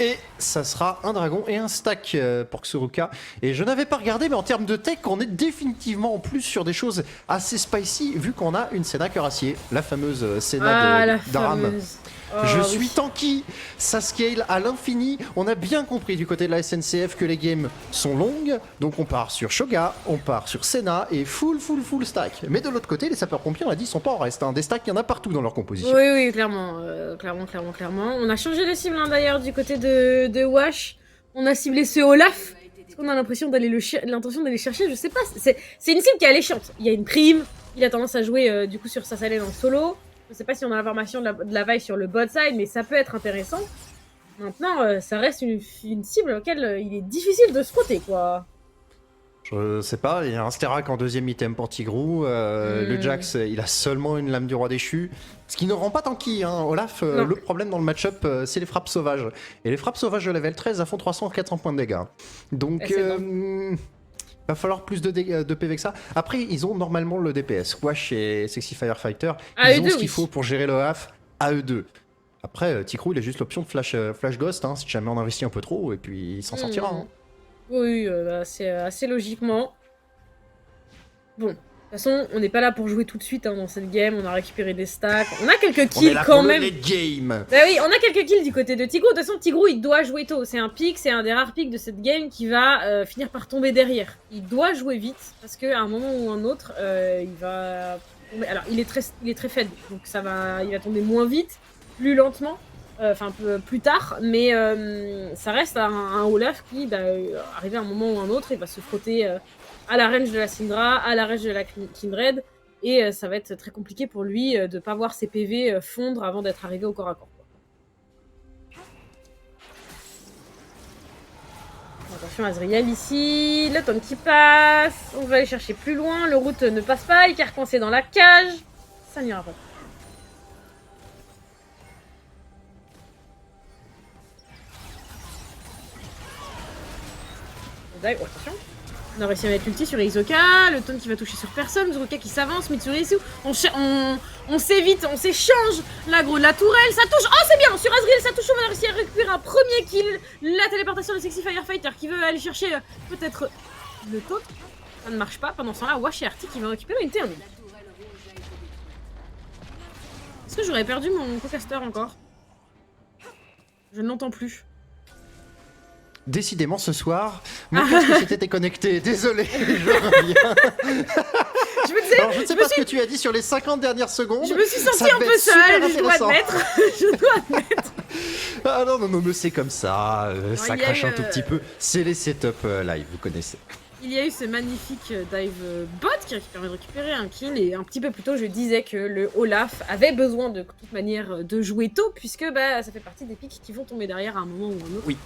Et ça sera un dragon et un stack pour Xuruka. Et je n'avais pas regardé, mais en termes de tech, on est définitivement en plus sur des choses assez spicy, vu qu'on a une Senna cuirassier, la fameuse Senna la d'Aram. fameuse. Oh, Je oui. suis tanky, ça scale à l'infini. On a bien compris du côté de la SNCF que les games sont longues, donc on part sur Shoga, on part sur Senna et full stack. Mais de l'autre côté, les sapeurs-pompiers, on a dit, sont pas en reste. Hein. Des stacks, il y en a partout dans leur composition. Oui, oui, clairement. Clairement. On a changé de cible hein, d'ailleurs du côté de Wash. On a ciblé ce Olaf. Parce qu'on a l'impression l'intention d'aller chercher, je sais pas. C'est une cible qui est alléchante. Il y a une prime. Il a tendance à jouer du coup sur sa salée en solo. Je sais pas si on a l'information de la vaille sur le bot side, mais ça peut être intéressant. Maintenant, ça reste une cible auquel il est difficile de se frotter, quoi. Je sais pas, il y a un Sterak en 2e item pour Tigrou. Le Jax, il a seulement une lame du roi déchu. Ce qui ne rend pas tanky, hein. Olaf, le problème dans le match-up, c'est les frappes sauvages. Et les frappes sauvages de level 13, elles font 300-400 points de dégâts. Donc, va falloir plus de PV que ça. Après, ils ont normalement le DPS. Wash et Sexy Firefighter, ils ont ce qu'il faut pour gérer le Olaf à eux deux. Après, Tigrou, il a juste l'option de flash Ghost, hein, si jamais on investit un peu trop, et puis il s'en sortira. Hein. Oui, c'est assez logiquement. Bon, de toute façon, on n'est pas là pour jouer tout de suite hein, dans cette game. On a récupéré des stacks. On a quelques kills quand même. Les game. Bah oui, on a quelques kills du côté de Tigrou. De toute façon, Tigrou, il doit jouer tôt. C'est un pic, c'est un des rares pics de cette game qui va finir par tomber derrière. Il doit jouer vite parce qu'à un moment ou un autre, il va tomber. Alors, il est très faible, donc il va tomber moins vite, plus lentement. Enfin un peu plus tard, mais ça reste un Olaf qui, arrivé à un moment ou un autre, il va se frotter à la range de la Syndra, à la range de la Kindred, et ça va être très compliqué pour lui de ne pas voir ses PV fondre avant d'être arrivé au corps à corps. Attention Azriel ici, le temps qui passe, on va aller chercher plus loin, le route ne passe pas, il est coincé dans la cage, ça n'ira pas. Attention. On a réussi à mettre l'ulti sur Hisoka, le taunt qui va toucher sur personne, Xuruka qui s'avance, Mitsurisu, on s'évite, on s'échange la tourelle, ça touche, oh c'est bien, sur Azriel ça touche, on va réussir à récupérer un premier kill, la téléportation de Sexy Firefighter qui veut aller chercher peut-être le taunt, ça ne marche pas, pendant ce temps-là, Wash et Arctic qui va récupérer une T1. Est-ce que j'aurais perdu mon co-caster encore? Je ne l'entends plus. Décidément, ce soir, mon casque s'était déconnecté. Désolé, je reviens. Je me disais, Alors, je ne sais pas ce que tu as dit sur les 50 dernières secondes. je me suis sentie Ça un devait peu être super seule, je dois intéressant. admettre. Je dois admettre. Ah non, mais c'est comme ça. Ça il y a crache eu, un tout petit peu. C'est les setups live, vous connaissez. Il y a eu ce magnifique dive bot qui permet de récupérer un kill et un petit peu plus tôt je disais que le Olaf avait besoin de toute manière de jouer tôt puisque bah, ça fait partie des pics qui vont tomber derrière à un moment ou un autre Oui.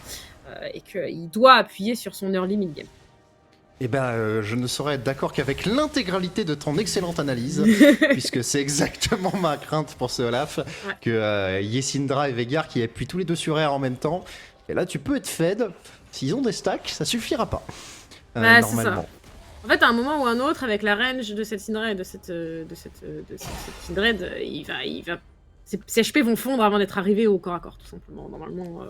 Et qu'il doit appuyer sur son early mid-game. Eh ben, je ne saurais être d'accord qu'avec l'intégralité de ton excellente analyse, puisque c'est exactement ma crainte pour ce Olaf, que Yesindra et Vegar qui appuient tous les deux sur R en même temps. Et là, tu peux être fed. S'ils ont des stacks, ça suffira pas. Bah, Normalement. En fait, à un moment ou un autre, avec la range de cette Syndra et de cette Kindred, il va... Ses HP vont fondre avant d'être arrivé au corps à corps, tout simplement, normalement.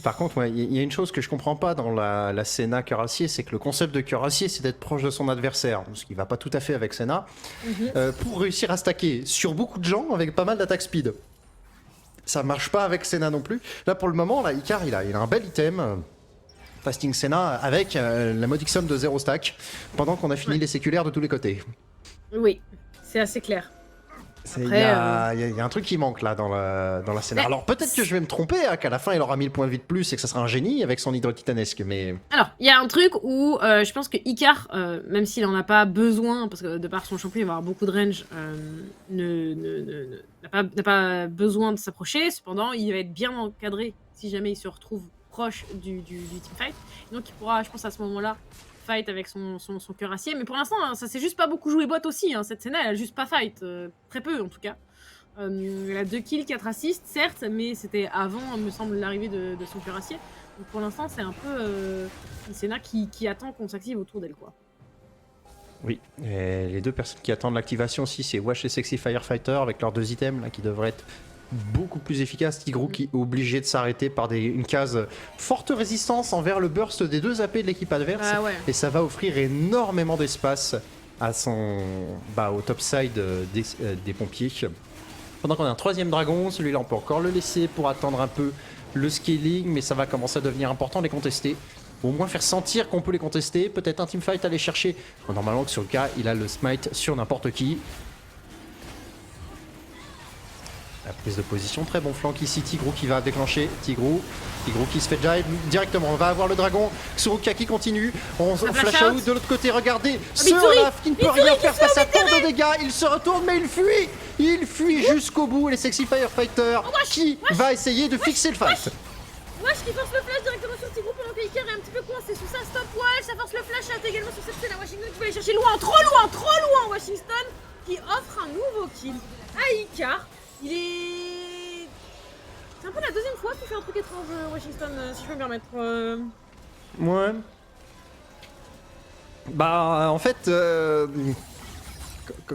Par contre, il y a une chose que je comprends pas dans la Senna Cuirassier, c'est que le concept de Cuirassier, c'est d'être proche de son adversaire, ce qui va pas tout à fait avec Senna, pour réussir à stacker sur beaucoup de gens avec pas mal d'attaque speed. Ça marche pas avec Senna non plus. Là, pour le moment, là, Icar, il a un bel item. Fasting Senna avec la modique somme de 0 stack, pendant qu'on a fini les séculaires de tous les côtés. Oui, c'est assez clair. Il y, a un truc qui manque là dans la scène. Alors peut-être que je vais me tromper, qu'à la fin il aura 1000 points de vie de plus et que ça sera un génie avec son hydre titanesque, mais... Alors, il y a un truc où je pense que Icar, même s'il en a pas besoin, parce que de par son champion il va avoir beaucoup de range, n'a pas besoin de s'approcher, cependant il va être bien encadré si jamais il se retrouve proche du teamfight. Donc il pourra, je pense à ce moment-là, fight avec son cuirassier. Mais pour l'instant, hein, ça s'est juste pas beaucoup joué bot aussi. Hein. Cette scène elle a juste pas fight. Très peu en tout cas. Elle a 2 kills, 4 assists, certes, mais c'était avant, me semble, l'arrivée de son cuirassier. Donc pour l'instant, c'est un peu une Senna qui attend qu'on s'active autour d'elle, quoi. Oui, et les deux personnes qui attendent l'activation aussi, c'est Wash et Sexy Firefighter avec leurs 2 items là, qui devraient être beaucoup plus efficaces. Tigrou qui est obligé de s'arrêter par une case forte résistance envers le burst des 2 AP de l'équipe adverse. Ouais. Et ça va offrir énormément d'espace à au top side des pompiers. Pendant qu'on a un 3ème dragon, celui-là on peut encore le laisser pour attendre un peu le scaling, mais ça va commencer à devenir important de les contester. Au moins faire sentir qu'on peut les contester, peut-être un teamfight aller chercher. Normalement que sur le cas, il a le smite sur n'importe qui. La prise de position, très bon flank ici, Tigrou qui va déclencher, Tigrou qui se fait jive directement, on va avoir le dragon, Xuruka qui continue, on flash out de l'autre côté, regardez, ce Olaf qui ne peut rien faire face à tant de dégâts, il se retourne mais il fuit jusqu'au bout, les Sexy Firefighter qui va essayer de fixer le fight. Wesh qui force le flash directement sur Tigrou pendant que Icar est un petit peu coincé sous sa stop. Wesh, ça force le flash là également sur cette scène à Washington qui va aller chercher loin, trop loin Washington qui offre un nouveau kill à Icar. Il est... C'est un peu la 2ème fois qu'il fait un truc étrange, Washington, si je peux me permettre. Ouais. Bah, en fait,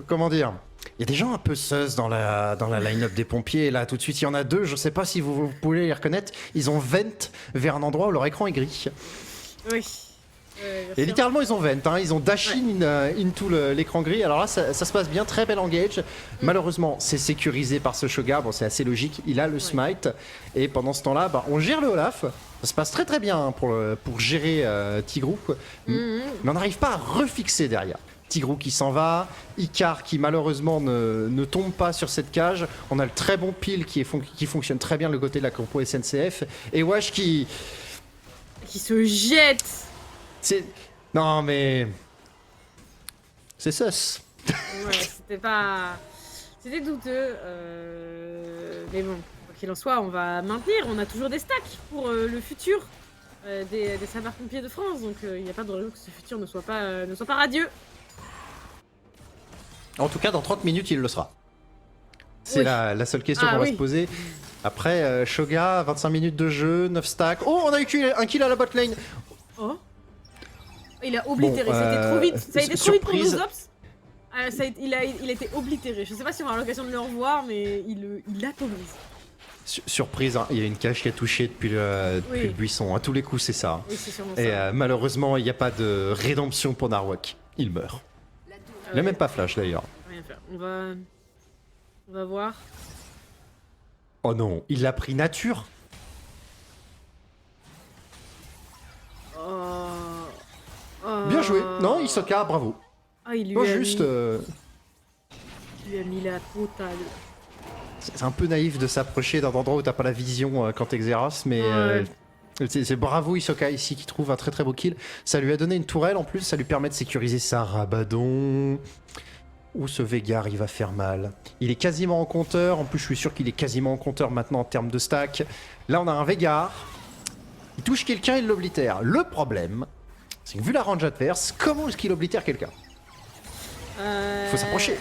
comment dire, il y a des gens un peu sus dans la line-up des pompiers. Là, tout de suite, il y en a 2. Je sais pas si vous pouvez les reconnaître. Ils ont vent vers un endroit où leur écran est gris. Oui. Et littéralement, ils ont vent. Hein. Ils ont dash into l'écran gris. Alors là, ça se passe bien. Très bel engage. Malheureusement, c'est sécurisé par ce Shoga. Bon, c'est assez logique. Il a le smite. Et pendant ce temps-là, on gère le Olaf. Ça se passe très très bien pour gérer Tigrou. Mais on n'arrive pas à refixer derrière. Tigrou qui s'en va, Icar qui malheureusement ne tombe pas sur cette cage. On a le très bon pile qui fonctionne très bien le côté de la compo SNCF. Et Wash qui se jette. Non mais... C'est sus. Ouais, c'était pas... C'était douteux. Mais bon, quoi qu'il en soit, on va maintenir. On a toujours des stacks pour le futur des sapeurs-pompiers de France. Donc il n'y a pas de raison que ce futur ne soit pas radieux. En tout cas, dans 30 minutes, il le sera. C'est la seule question qu'on va se poser. Après, Shoga, 25 minutes de jeu, 9 stacks. Oh, on a eu un kill à la bot lane. Oh. Il a oblitéré, c'était trop vite. Ça a été trop vite pour nos ops. Il a été oblitéré. Je sais pas si on aura l'occasion de le revoir, mais il atomise. Surprise, hein, il y a une cage qui a touché depuis le buisson. À tous les coups, c'est ça. Oui, c'est sûrement Et ça. Malheureusement, il n'y a pas de rédemption pour Narwhal. Il meurt. Il n'a même pas flash d'ailleurs. Rien faire. On va voir. Oh non, il a pris nature. Bien joué. Non, Hisoka, bravo. Ah, il lui Pas a juste. il lui a mis la totale. C'est un peu naïf de s'approcher d'un endroit où t'as pas la vision quand t'es Xerath, mais Ouais. c'est bravo Hisoka ici qui trouve un très très beau kill. Ça lui a donné une tourelle en plus, ça lui permet de sécuriser sa Rabadon. Où ce Veigar il va faire mal. Il est quasiment en compteur, en plus je suis sûr qu'il est quasiment en compteur maintenant en termes de stack. Là on a un Veigar, il touche quelqu'un, il l'oblitère. Le problème, c'est que vu la range adverse, comment est-ce qu'il oblitère quelqu'un? Il faut s'approcher.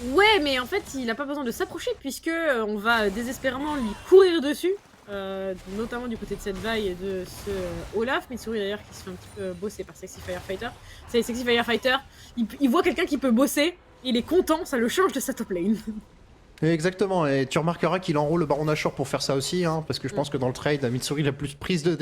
Ouais, mais en fait, il a pas besoin de s'approcher puisque on va désespérément lui courir dessus. Notamment du côté de cette vaille et de ce Olaf Mitsuri d'ailleurs qui se fait un petit peu bosser par Sexy Firefighter. C'est Sexy Firefighter, il voit quelqu'un qui peut bosser, il est content, ça le change de sa top lane. Exactement, et tu remarqueras qu'il enroule le Baron Nashor pour faire ça aussi, hein, parce que je pense que dans le trade, Mitsuri il a plus de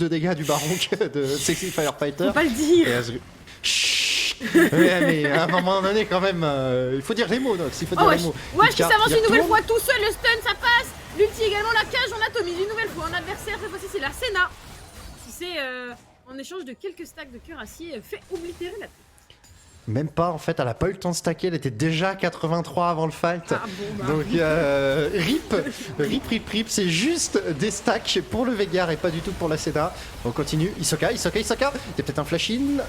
dégâts du Baron que de Sexy Firefighter. Faut pas le dire. Et Chut. Mais à un moment donné quand même, il faut dire les mots, Nox, il faut dire les mots. Wesh qui s'avance une nouvelle retourne. fois tout seul, le stun ça passe. L'ulti également, la cage en atomise une nouvelle fois en adversaire, cette fois-ci c'est la Senna. Qui s'est, en échange de quelques stacks de cuirassier, fait oblitérer la tête. Même pas, en fait, elle a pas eu le temps de stacker, elle était déjà à 83 avant le fight. Ah bon, bah. Donc rip, c'est juste des stacks pour le Veigar et pas du tout pour la Senna. On continue, Hisoka, il y a peut-être un flash-in.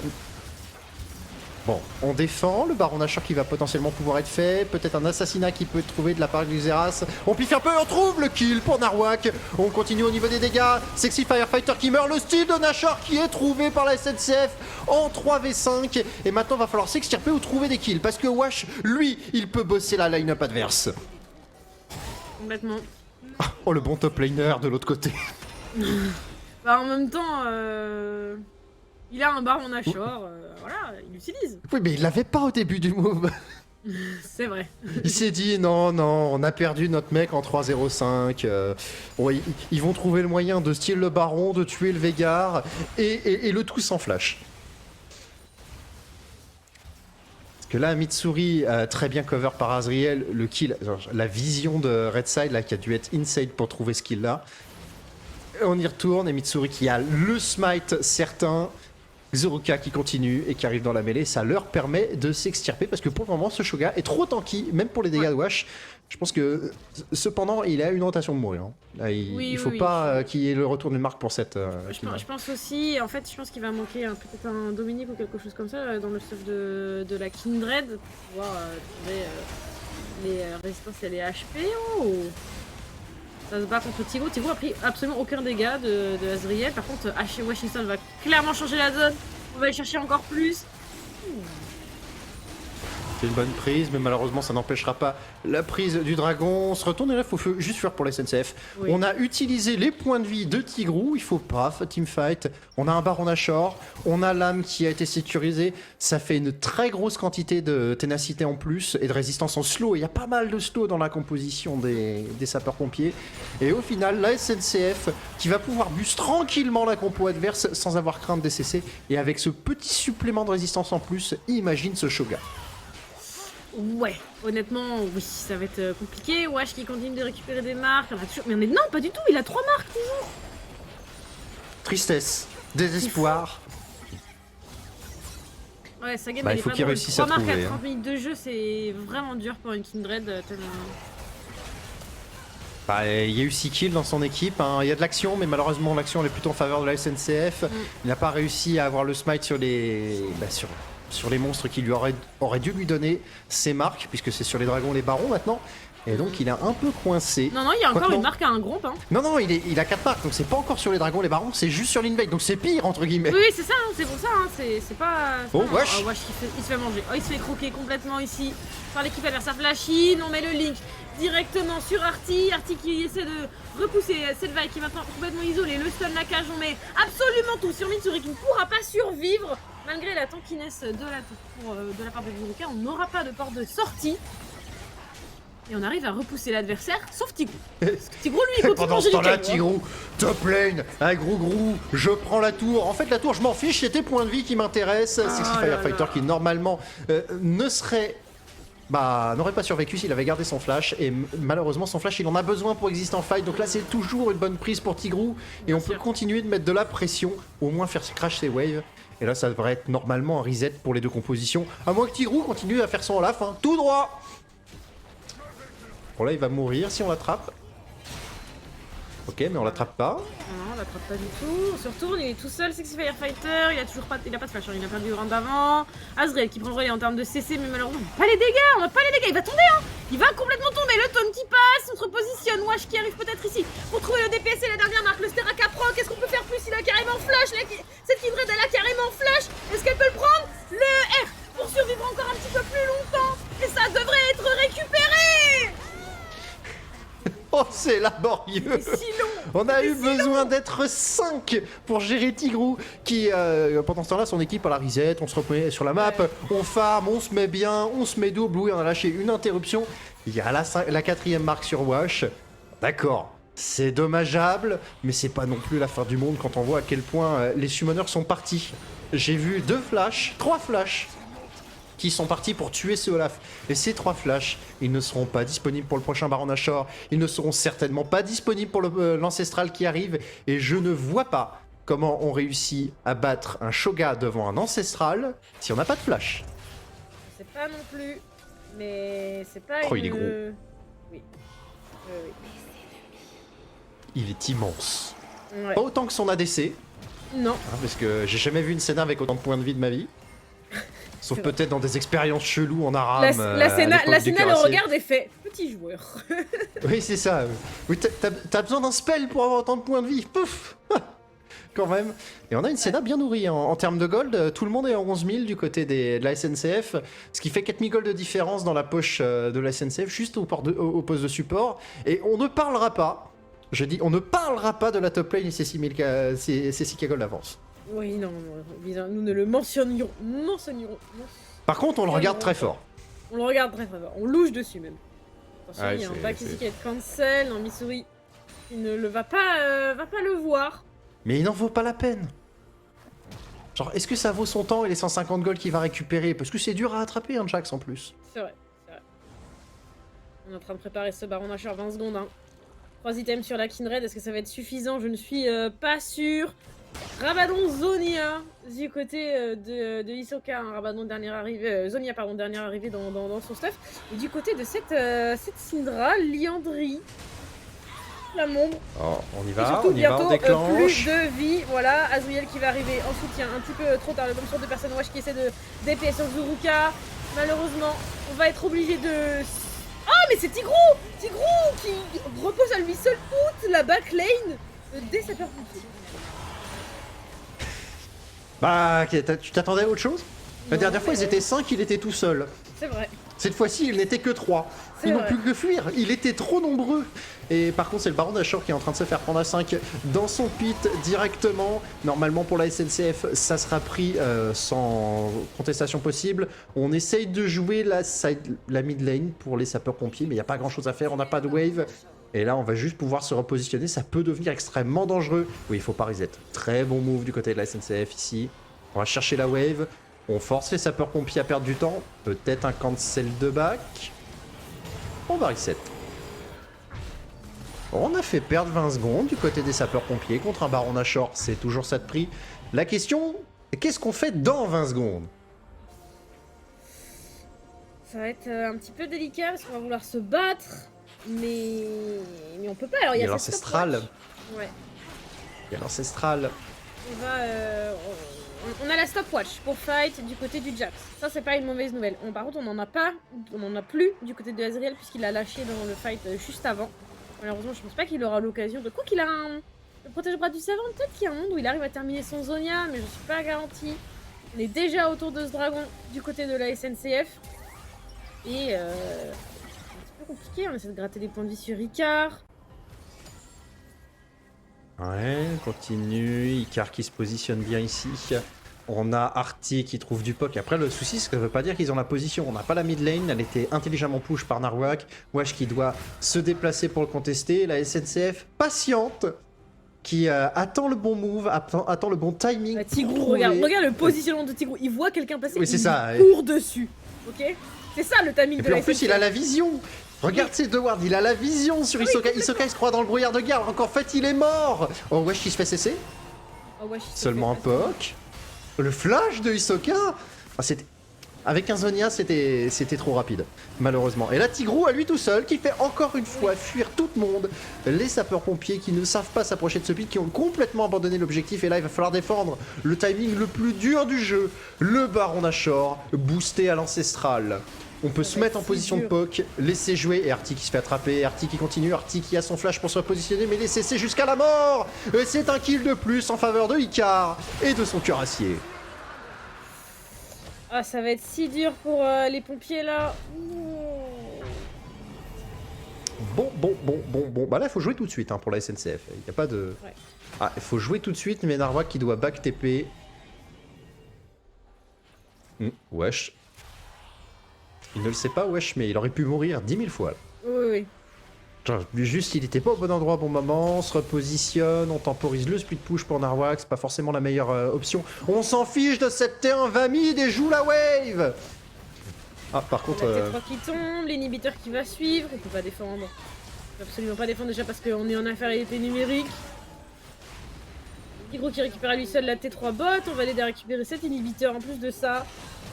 Bon, on défend, le Baron Nashor qui va potentiellement pouvoir être fait, peut-être un assassinat qui peut être trouvé de la part du Xerath. On piffe un peu, on trouve le kill pour Narwhal. On continue au niveau des dégâts, Sexy Firefighter qui meurt, le style de Nashor qui est trouvé par la SNCF en 3v5. Et maintenant va falloir s'extirper ou trouver des kills, parce que Wash, lui, il peut bosser la line-up adverse. Complètement. Oh, le bon top laner de l'autre côté. Bah en même temps, il a un Baron Nashor, voilà, il l'utilise. Oui, mais il l'avait pas au début du move. C'est vrai. Il s'est dit non, on a perdu notre mec en 3-0-5. Ils vont trouver le moyen de steal le Baron, de tuer le Veigar, et le tout sans flash. Parce que là, Mitsuri, très bien cover par Azriel, le kill, la vision de Redside là, qui a dû être insane pour trouver ce kill là. On y retourne, et Mitsuri qui a le smite certain. Zoruka qui continue et qui arrive dans la mêlée, ça leur permet de s'extirper parce que pour le moment ce Shoga est trop tanky, même pour les dégâts de Wash. Je pense que cependant il a une tentation de mourir. Hein. Là, il faut pas qu'il y ait le retour de marque pour cette. Je pense aussi, en fait, je pense qu'il va manquer peut-être un Dominique ou quelque chose comme ça dans le stuff de la Kindred pour pouvoir trouver les résistances et les HP. Oh, ça se bat contre Tigo. Tigo a pris absolument aucun dégât de Azriel. Par contre, Washington va clairement changer la zone. On va aller chercher encore plus. C'est une bonne prise, mais malheureusement ça n'empêchera pas la prise du dragon. On se retourne et là il faut juste faire pour la SNCF. Oui. On a utilisé les points de vie de Tigrou, il faut pas teamfight. On a un Baron Nashor, on a l'âme qui a été sécurisée. Ça fait une très grosse quantité de ténacité en plus et de résistance en slow. Il y a pas mal de slow dans la composition des sapeurs-pompiers. Et au final, la SNCF qui va pouvoir boost tranquillement la compo adverse sans avoir crainte des CC. Et avec ce petit supplément de résistance en plus, imagine ce Shoga. Ouais, honnêtement, oui, ça va être compliqué. Wash qui continue de récupérer des marques. Mais on est... Non, pas du tout, il a 3 marques toujours. Tristesse, désespoir. Ouais, ça gagne, il faut qu'il réussisse à 3 marques trouver. à 30 minutes de jeu, c'est vraiment dur pour une Kindred. Il y a eu 6 kills dans son équipe, hein. Il y a de l'action, mais malheureusement l'action elle est plutôt en faveur de la SNCF. Il n'a pas réussi à avoir le smite sur les... sur les monstres qui lui auraient dû lui donner ses marques, puisque c'est sur les dragons et les barons maintenant. Et donc il est un peu coincé. Non, il y a encore une marque à un groupe. Hein. Non, il a 4 marques, donc c'est pas encore sur les dragons et les barons, c'est juste sur l'invade, donc c'est pire entre guillemets. Oui, c'est ça, hein, c'est pour ça, hein, c'est pas... Oh, Wash il se fait manger. Oh, il se fait croquer complètement ici par l'équipe adverse. Flashine, on met le link directement sur Arty. Arty qui essaie de repousser cette vague qui est maintenant complètement isolée. Le stun, la cage, on met absolument tout sur Mitsuri qui ne pourra pas survivre. Malgré la tankiness de la part de Zoruka, on n'aura pas de porte de sortie. Et on arrive à repousser l'adversaire, sauf Tigrou. Tigrou, lui, il continue pendant ce temps-là, Tigrou, top lane, un gros, je prends la tour. En fait, la tour, je m'en fiche, c'est tes points de vie qui m'intéressent. Sexy Firefighter qui, normalement, ne serait bah, n'aurait pas survécu s'il avait gardé son flash. Et malheureusement, son flash, il en a besoin pour exister en fight. Donc là, c'est toujours une bonne prise pour Tigrou. Et on peut continuer de mettre de la pression, au moins faire crash ses waves. Et là, ça devrait être normalement un reset pour les deux compositions. À moins que Tigrou continue à faire son Olaf, hein, tout droit. Bon, là, il va mourir si on l'attrape. Ok, mais on l'attrape pas. Non, on l'attrape pas du tout. On se retourne, il est tout seul, Sexy Firefighter. Il a toujours pas, il a pas de flash, hein, il a perdu le round d'avant. Azriel qui prend le relais en termes de CC, mais malheureusement, on a pas les dégâts, on a pas les dégâts. Il va tomber, hein. Il va complètement tomber. Le taunt qui passe, on se repositionne. Wash qui arrive peut-être ici pour trouver le DPS et la dernière marque. Le Steraka Pro, qu'est-ce qu'on peut faire plus? Il a carrément flash. Cette Kindred, elle a carrément flash. Est-ce qu'elle peut le prendre? Le R pour survivre encore un petit peu plus longtemps. Et ça devrait être récupéré. Oh, c'est laborieux. C'est si long. On a eu besoin d'être 5 pour gérer Tigrou qui, pendant ce temps-là, son équipe à la reset, on se remet sur la map, on farm, on se met bien, on se met double, oui, on a lâché une interruption. Il y a la 4ème marque sur Wash. D'accord, c'est dommageable, mais c'est pas non plus la fin du monde quand on voit à quel point les summoners sont partis. J'ai vu 2 flashs, 3 flashs qui sont partis pour tuer ce Olaf. Et ces 3 flashs, ils ne seront pas disponibles pour le prochain Baron Nashor, ils ne seront certainement pas disponibles pour l'Ancestral qui arrive, et je ne vois pas comment on réussit à battre un Shoga devant un Ancestral si on n'a pas de flash. Je sais pas non plus, mais c'est pas Oh, il est gros. Oui. Il est immense. Ouais. Pas autant que son ADC, Non. hein, parce que j'ai jamais vu une Senna avec autant de points de vie de ma vie. Sauf peut-être dans des expériences cheloues en Aram. La Senna le regarde et fait petit joueur. Oui, c'est ça. Oui, t'as besoin d'un spell pour avoir autant de points de vie. Pouf. Quand même. Et on a une Senna bien nourrie en termes de gold. Tout le monde est en 11 000 du côté de la SNCF. Ce qui fait 4 000 gold de différence dans la poche de la SNCF, juste au poste de support. Et on ne parlera pas. Je dis, on ne parlera pas de la top lane et ses 6K gold d'avance. Oui, non, nous ne le mentionnions. Par contre, on le regarde très fort. On le regarde très fort. On louche dessus même. Attention, Ouais, il y a un back ici qui est cancel. Non, Missouri, il ne va pas le voir. Mais il n'en vaut pas la peine. Genre, est-ce que ça vaut son temps et les 150 gold qu'il va récupérer? Parce que c'est dur à attraper, un Jax en plus. C'est vrai. On est en train de préparer ce Baron Nashor 20 secondes. Hein. 3 items sur la Kindred, est-ce que ça va être suffisant? Je ne suis pas sûr. Rabadon Zonia du côté de Hisoka, hein, Rabadon dernière arrivée, Zonia pardon, dernière arrivée dans son stuff. Et du côté de cette Syndra, Liandry, la mombre. Oh, on y Et va, surtout, on y va, bientôt, on déclenche. plus de vie, voilà, Azriel qui va arriver en soutien un petit peu trop tard, comme sur 2 personnes Wash qui essaie de DPS sur Zuruka. Malheureusement, on va être obligé de... Ah mais c'est Tigrou qui repose à lui seul toute la backlane des sapeurs-pompiers. Bah, tu t'attendais à autre chose? La Non, dernière fois, mais ils étaient 5, il était tout seul. C'est vrai. Cette fois-ci, ils n'étaient que 3. C'est Ils n'ont vrai. plus que fuir, il était trop nombreux. Et par contre, c'est le Baron Nashor qui est en train de se faire prendre à 5 dans son pit directement. Normalement, pour la SNCF, ça sera pris sans contestation possible. On essaye de jouer la mid lane pour les sapeurs-pompiers, mais il n'y a pas grand-chose à faire, on n'a pas de wave. Et là, on va juste pouvoir se repositionner, ça peut devenir extrêmement dangereux. Oui, il faut pas reset. Très bon move du côté de la SNCF ici. On va chercher la wave. On force les sapeurs-pompiers à perdre du temps. Peut-être un cancel de back. On va reset. On a fait perdre 20 secondes du côté des sapeurs-pompiers contre un Baron Nashor. C'est toujours ça de prix. La question, qu'est-ce qu'on fait dans 20 secondes? Ça va être un petit peu délicat parce qu'on va vouloir se battre, mais on peut pas. Alors il y a cette l'ancestral. stopwatch. Ouais. Il y a l'ancestral. On va, on a la stopwatch pour fight du côté du Jax. Ça c'est pas une mauvaise nouvelle. Par contre on en a plus du côté de Azriel puisqu'il a lâché dans le fight juste avant. Malheureusement je pense pas qu'il aura l'occasion de... Quoi qu'il a le protège-bras du savant, peut-être qu'il y a un monde où il arrive à terminer son Zonia, mais je suis pas garantie. On est déjà autour de ce dragon du côté de la SNCF. Et c'est un petit peu compliqué, on essaie de gratter des points de vie sur Ricard. Ouais, continue. Icar qui se positionne bien ici. On a Artie qui trouve du poke. Après, le souci, ça ne veut pas dire qu'ils ont la position. On n'a pas la mid lane, elle était intelligemment push par Narwhal. Wash qui doit se déplacer pour le contester. La SNCF patiente, qui attend le bon move, attend le bon timing. Tigrou, pour regarde trouver- le positionnement de Tigrou. Il voit quelqu'un passer, Oui, c'est il ça. court dessus. Ok. C'est ça le timing Et de puis la en plus, il a la vision. Regarde ces deux wards, il a la vision sur Hisoka. Hisoka, il se croit dans le brouillard de guerre, alors qu'en fait, il est mort. Oh, wesh, il se fait cesser. Oh, wesh, il se Seulement un fait passer. poke. Le flash de Hisoka. Ah, avec un Zonia, c'était trop rapide, malheureusement. Et là, Tigrou, à lui tout seul, qui fait encore une fois fuir tout le monde. Les sapeurs-pompiers qui ne savent pas s'approcher de ce pit, qui ont complètement abandonné l'objectif. Et là, il va falloir défendre le timing le plus dur du jeu. Le Baron Nashor, boosté à l'ancestral. On peut Ça se va mettre être en si position de dur. poke, laisser jouer, et Artie qui se fait attraper, Artie qui continue, Artie qui a son flash pour se repositionner, mais laisser c'est jusqu'à la mort. Et c'est un kill de plus en faveur de Icar et de son cuirassier. Ah, ça va être si dur pour les pompiers là. Bon. Bah là, il faut jouer tout de suite hein, pour la SNCF. Il n'y a pas de... Ouais. Ah, il faut jouer tout de suite, mais Narwhal qui doit back TP. Wesh. Il ne le sait pas, wesh, mais il aurait pu mourir 10 000 fois. Là. Oui. Genre, juste, il était pas au bon endroit au bon moment, on se repositionne, on temporise le split push pour Narwhal, c'est pas forcément la meilleure option. On s'en fiche de cette T1 va mid et joue la wave. Ah, par contre... La T3 qui tombe, l'inhibiteur qui va suivre, on peut pas défendre. On peut absolument pas défendre déjà parce qu'on est en infériorité numérique. Tigrou qui récupère à lui seul la T3 bot, on va l'aider à récupérer cet inhibiteur en plus de ça.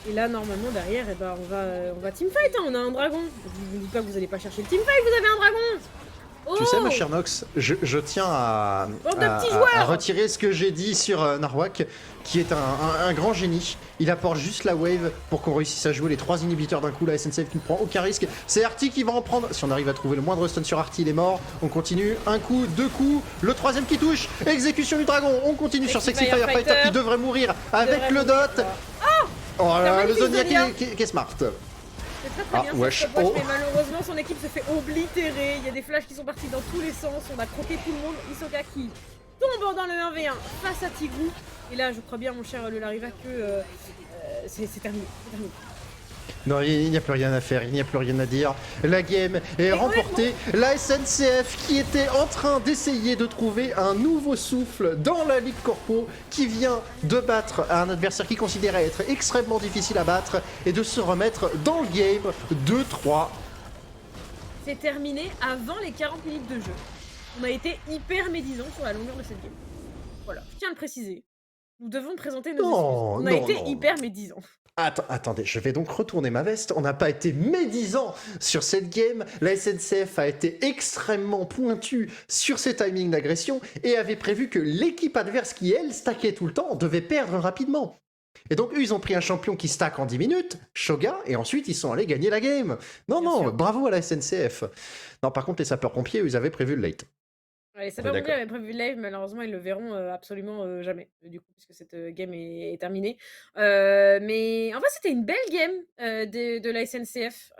Et là, normalement, derrière, eh ben, on va teamfight, hein, on a un dragon. Je vous dis pas que vous allez pas chercher le teamfight, vous avez un dragon. Oh, Tu sais, ma chère Nox, je tiens Bande de petits joueurs. à retirer ce que j'ai dit sur Narwhal, qui est un grand génie. Il apporte juste la wave pour qu'on réussisse à jouer les 3 inhibiteurs d'un coup. La SNCF qui ne prend aucun risque. C'est Artie qui va en prendre. Si on arrive à trouver le moindre stun sur Artie, il est mort. On continue. Un coup, 2 coups. Le 3ème qui touche. Exécution du dragon. On continue sur Sexy Firefighter qui devrait mourir avec le dot. Oh là, le Zonia qui est smart. C'est très bien wesh, cette stopwatch, mais malheureusement son équipe se fait oblitérer. Il y a des flashs qui sont partis dans tous les sens. On a croqué tout le monde. Hisoka qui tombe dans le 1v1 face à Tigrou. Et là, je crois bien, mon cher Le Lariva, que c'est terminé. Non, il n'y a plus rien à faire, il n'y a plus rien à dire. La game est remportée. La SNCF qui était en train d'essayer de trouver un nouveau souffle dans la Ligue Corpo, qui vient de battre un adversaire qui considérait être extrêmement difficile à battre et de se remettre dans le game 2-3. C'est terminé avant les 40 minutes de jeu. On a été hyper médisants sur la longueur de cette game. Voilà, je tiens à le préciser. Nous devons présenter nos excuses. On a été hyper médisants. Attendez, je vais donc retourner ma veste. On n'a pas été médisant sur cette game. La SNCF a été extrêmement pointue sur ses timings d'agression et avait prévu que l'équipe adverse qui, elle, stackait tout le temps, devait perdre rapidement. Et donc, eux, ils ont pris un champion qui stack en 10 minutes, Shoga, et ensuite, ils sont allés gagner la game. Non, bravo à la SNCF. Non, par contre, les sapeurs-pompiers, eux, ils avaient prévu le late. Les sapeurs-pompiers avaient prévu le live, malheureusement ils le verront absolument jamais, du coup, puisque cette game est terminée. Mais en fait, c'était une belle game de la SNCF.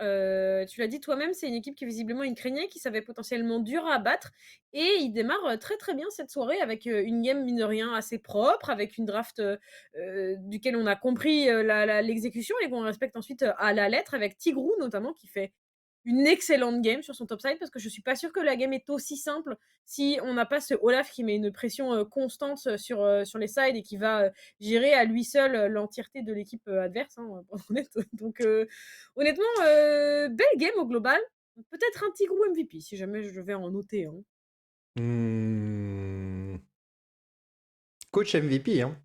Tu l'as dit toi-même, c'est une équipe qui visiblement ils craignaient, qui savait potentiellement dur à battre. Et ils démarrent très très bien cette soirée avec une game, mine de rien, assez propre, avec une draft duquel on a compris l'exécution et qu'on respecte ensuite à la lettre, avec Tigrou notamment, qui fait une excellente game sur son topside, parce que je suis pas sûre que la game est aussi simple si on n'a pas ce Olaf qui met une pression constante sur les sides et qui va gérer à lui seul l'entièreté de l'équipe adverse, hein, on va être honnête. Donc honnêtement, belle game au global. Peut-être un Tigrou MVP, si jamais je vais en noter. Coach MVP, hein.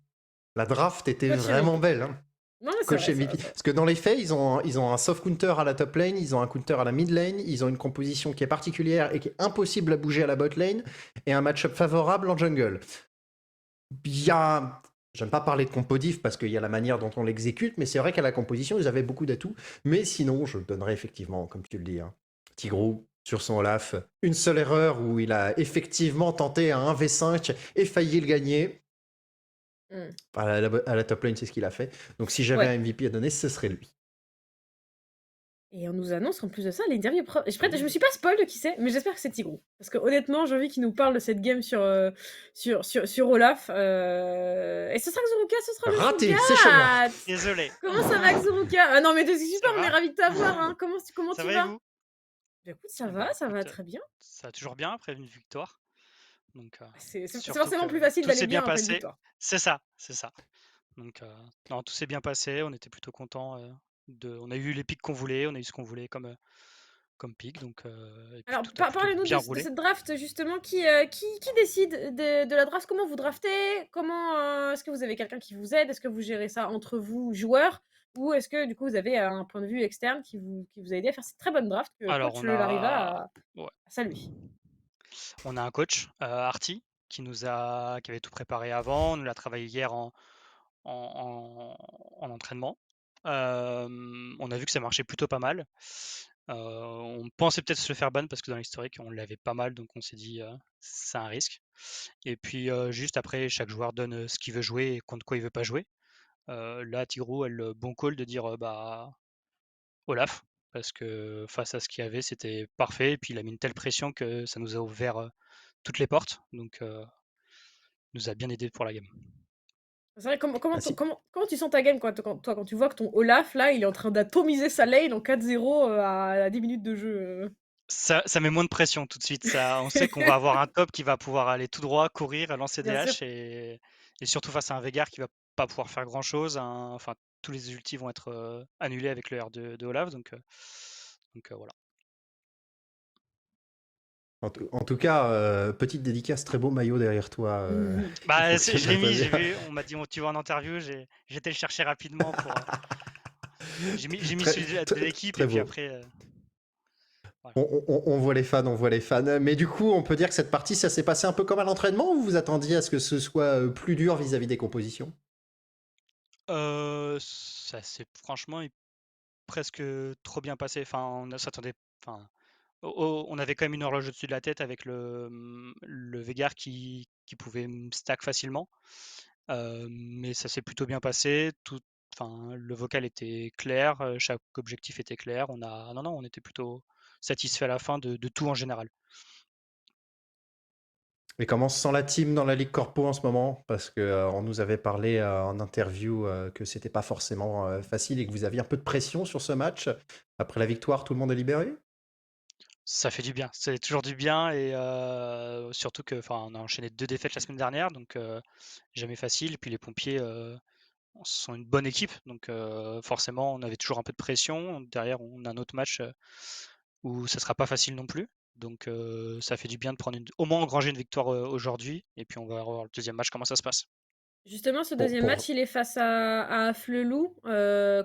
La draft était Coach vraiment MVP. belle, hein. Non, mais Coach c'est vrai, MVP. Parce que dans les faits, ils ont un soft counter à la top lane, ils ont un counter à la mid lane, ils ont une composition qui est particulière et qui est impossible à bouger à la bot lane, et un match-up favorable en jungle. J'aime pas parler de compodif parce qu'il y a la manière dont on l'exécute, mais c'est vrai qu'à la composition, ils avaient beaucoup d'atouts. Mais sinon, je donnerais effectivement, comme tu le dis, hein, Tigrou sur son Olaf. Une seule erreur où il a effectivement tenté un 1v5 et failli le gagner. À la top lane, c'est ce qu'il a fait. Donc si j'avais un MVP à donner, ce serait lui. Et on nous annonce en plus de ça l'interview. Je me suis pas spoil de qui c'est, mais j'espère que c'est Tigrou. Parce que honnêtement, j'ai envie qu'il nous parle de cette game sur Olaf. Et ce sera Xuruka, ce sera le Raté, Sugat. c'est Shoga. Désolé. Comment ça va Xuruka? Ah non mais c'est super, Ça on va est ravis de t'avoir. Hein. Comment Ça tu va et vas? vous? Bah, écoute, ça Eh va ben, écoute, très bien. ça va toujours bien après une victoire. Donc, C'est surtout forcément que plus facile tout d'aller s'est bien bien après une passé. victoire. C'est ça, c'est ça. Donc, non, tout s'est bien passé. On était plutôt contents. On a eu les pics qu'on voulait. On a eu ce qu'on voulait comme pic. Donc, et puis Alors, tout a plutôt parlez-nous bien de roulé. cette draft justement. Qui décide de la draft? Comment vous draftez? Comment est-ce que vous avez quelqu'un qui vous aide? Est-ce que vous gérez ça entre vous, joueurs? Ou est-ce que du coup vous avez un point de vue externe qui vous a aidé à faire cette très bonne draft que Alors, coach Lariva a ouais, salué? on a un coach, Arty, qui avait tout préparé avant. On nous l'a travaillé hier en entraînement. On a vu que ça marchait plutôt pas mal. On pensait peut-être se le faire ban parce que dans l'historique, on l'avait pas mal, donc on s'est dit, c'est un risque. Et puis, juste après, chaque joueur donne ce qu'il veut jouer et contre quoi il veut pas jouer. Là, Tigrou a le bon call de dire bah, Olaf, parce que face à ce qu'il y avait, c'était parfait. Et puis, il a mis une telle pression que ça nous a ouvert toutes les portes. Donc, nous a bien aidé pour la game. C'est vrai, Ah, si. comment tu sens ta game quand tu vois que ton Olaf, là, il est en train d'atomiser sa lane en 4-0 à 10 minutes de jeu? Ça met moins de pression tout de suite. On sait qu'on va avoir un top qui va pouvoir aller tout droit, courir, lancer des Bien sûr. haches et surtout face à un Veigar qui va pas pouvoir faire grand chose. Enfin, tous les ultis vont être annulés avec le R de Olaf. Donc, voilà. En tout cas, petite dédicace, très beau maillot derrière toi. Il Bah, fonctionne je l'ai très mis, bien. j'ai vu. On m'a dit, tu vas en interview. J'ai été le chercher rapidement pour. J'ai mis Très, celui de très, l'équipe et très puis beau. après. Voilà. On voit les fans, on voit les fans. Mais du coup, on peut dire que cette partie, ça s'est passé un peu comme à l'entraînement ou vous attendiez à ce que ce soit plus dur vis-à-vis des compositions? Ça s'est franchement presque trop bien passé. Enfin, on s'attendait. Enfin, on avait quand même une horloge au-dessus de la tête avec le Veigar qui pouvait me stack facilement. Mais ça s'est plutôt bien passé. Enfin, le vocal était clair, chaque objectif était clair. Non, on était plutôt satisfait à la fin de tout en général. Et comment se sent la team dans la Ligue Corpo en ce moment? Parce que on nous avait parlé en interview que c'était pas forcément facile et que vous aviez un peu de pression sur ce match. Après la victoire, tout le monde est libéré? Ça fait du bien, c'est toujours du bien et surtout que, enfin, on a enchaîné 2 défaites la semaine dernière, donc jamais facile. Et puis les pompiers, sont une bonne équipe, donc forcément, on avait toujours un peu de pression. Derrière, on a un autre match, où ça sera pas facile non plus. Donc ça fait du bien de prendre au moins engranger une victoire, aujourd'hui et puis on va voir le deuxième match comment ça se passe. Justement, ce Pour, deuxième pour, match, il est face à Flelou.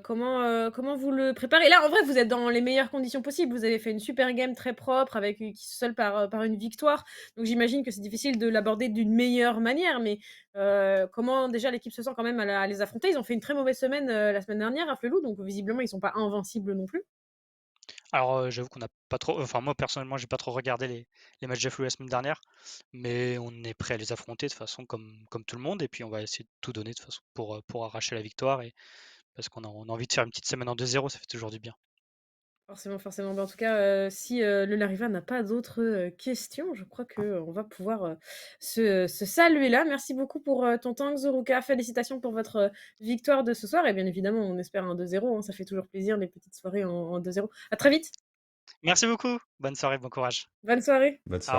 Comment vous le préparez? Là, en vrai, vous êtes dans les meilleures conditions possibles. Vous avez fait une super game très propre avec qui se solde par une victoire. Donc j'imagine que c'est difficile de l'aborder d'une meilleure manière. Mais comment déjà l'équipe se sent quand même à les affronter? Ils ont fait une très mauvaise semaine la semaine dernière à Flelou, donc visiblement ils sont pas invincibles non plus. Alors, j'avoue qu'on n'a pas trop enfin moi personnellement, j'ai pas trop regardé les matchs de Flou la semaine dernière, mais on est prêt à les affronter de toute façon comme tout le monde et puis on va essayer de tout donner de toute façon pour arracher la victoire et parce qu'on a envie de faire une petite semaine en 2-0, ça fait toujours du bien. Forcément, forcément. Bah, en tout cas, si, le Lariva n'a pas d'autres, questions, je crois qu'on va pouvoir, se saluer là. Merci beaucoup pour, ton temps, Zoruka. Félicitations pour votre, victoire de ce soir et bien évidemment, on espère un 2-0, hein. Ça fait toujours plaisir les petites soirées en 2-0. À très vite. Merci beaucoup, bonne soirée, bon courage. Bonne soirée. bonne Au soirée.